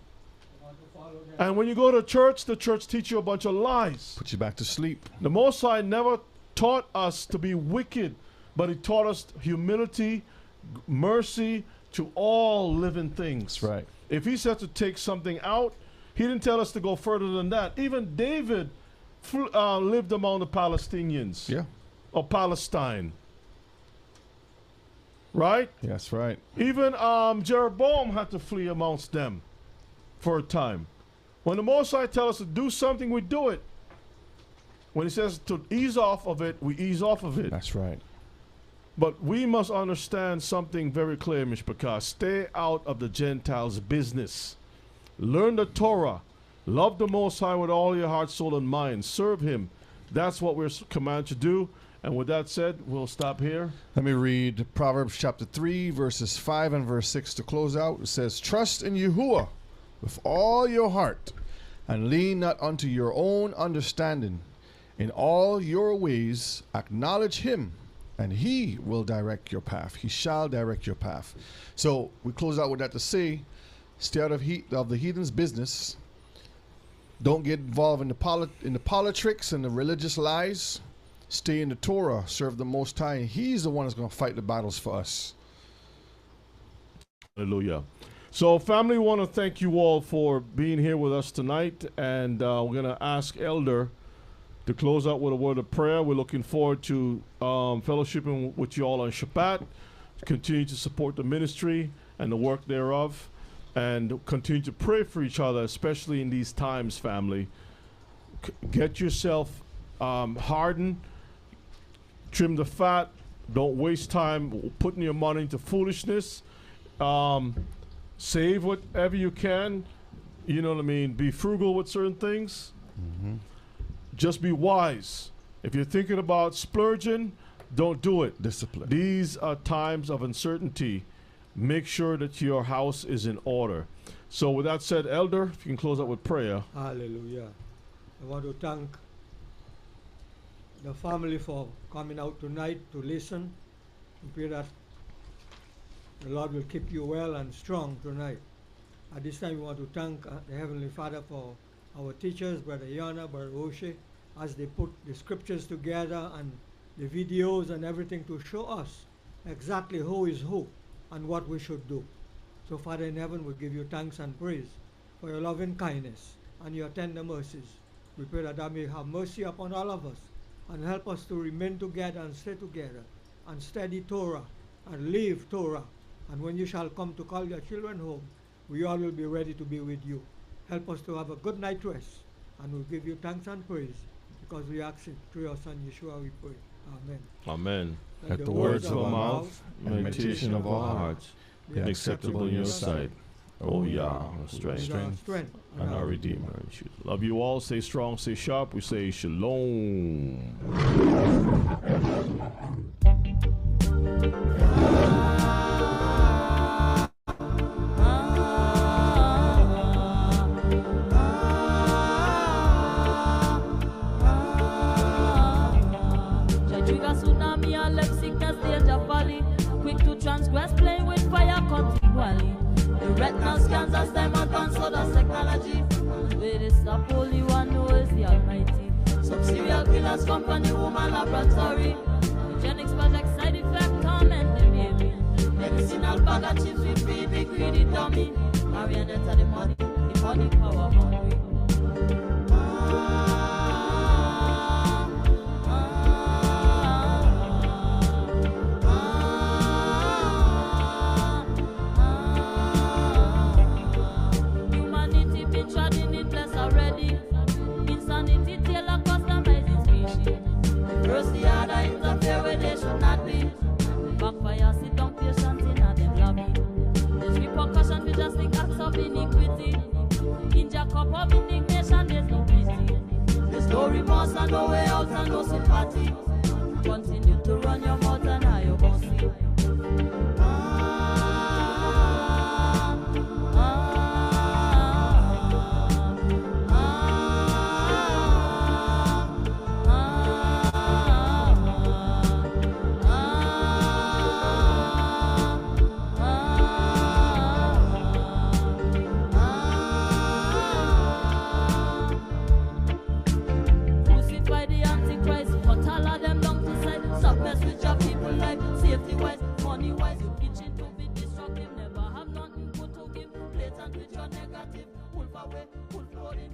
And when you go to church, the church teach you a bunch of lies. Put you back to sleep. The Most High never taught us to be wicked, but he taught us humility, mercy to all living things. That's right. If he said to take something out, he didn't tell us to go further than that. Even David lived among the Palestinians. Yeah. Or Palestine. Right? Yes, right. Even Jeroboam had to flee amongst them for a time. When the Most High tells us to do something, we do it. When he says to ease off of it, we ease off of it. That's right. But we must understand something very clear, Mishpachah. Stay out of the Gentiles' business. Learn the Torah. Love the Most High with all your heart, soul, and mind. Serve him. That's what we're commanded to do. And with that said, we'll stop here. Let me read Proverbs chapter 3, verses 5 and verse 6 to close out. It says, trust in Yahuwah with all your heart, and lean not unto your own understanding. In all your ways acknowledge him, and he will direct your path. He shall direct your path. So we close out with that to say, stay out of the heathen's business. Don't get involved in the politics and the religious lies. Stay in the Torah, serve the Most High, and he's the one that's going to fight the battles for us. Hallelujah. So, family, we want to thank you all for being here with us tonight, and we're going to ask Elder to close out with a word of prayer. We're looking forward to fellowshipping with you all on Shabbat, continue to support the ministry and the work thereof, and continue to pray for each other, especially in these times, family. Get yourself hardened. Trim the fat. Don't waste time putting your money into foolishness. Save whatever you can. You know what I mean? Be frugal with certain things. Just be wise. If you're thinking about splurging, don't do it. Discipline. These are times of uncertainty. Make sure that your house is in order. So with that said, Elder, if you can close out with prayer. Hallelujah. I want to thank the family for coming out tonight to listen. I pray that the Lord will keep you well and strong tonight. At this time, we want to thank the Heavenly Father for our teachers, Brother Yana, Brother Oshe, as they put the scriptures together and the videos and everything to show us exactly who is who and what we should do. So, Father in heaven, we give you thanks and praise for your loving kindness and your tender mercies. We pray that thou may have mercy upon all of us and help us to remain together and stay together and study Torah and live Torah. And when you shall come to call your children home, we all will be ready to be with you. Help us to have a good night rest, and we'll give you thanks and praise because we ask it through your Son Yeshua we pray. Amen. Amen. Let The words of our mouth, meditation of our hearts, be acceptable in your sight. Oh yeah, our strength and our Redeemer. Love you all. Stay strong, stay sharp. We say shalom. Tsunami and left sickness, danger valley. Quick to transgress, playing with fire continually. The retinal scans as time advance, so that's technology. Where they stop, only one knows the Almighty. Some serial killers, company, woman, laboratory. Eugenics project, side effect, torment the baby. Medicinal bag of chips with baby, greedy dummy. Marionette of the money power hungry. Backfire, sit down patient in a them lobby. There's repercussion for just the acts of iniquity. In Jacob of indignation, there's no pity. There's no remorse and no way out and no sympathy. Continue to run your mouth and now you're gonna see. Money-wise, you itching to be destructive. Never have nothing good to give. Blatant with your negative. Wolf away, wolf loading.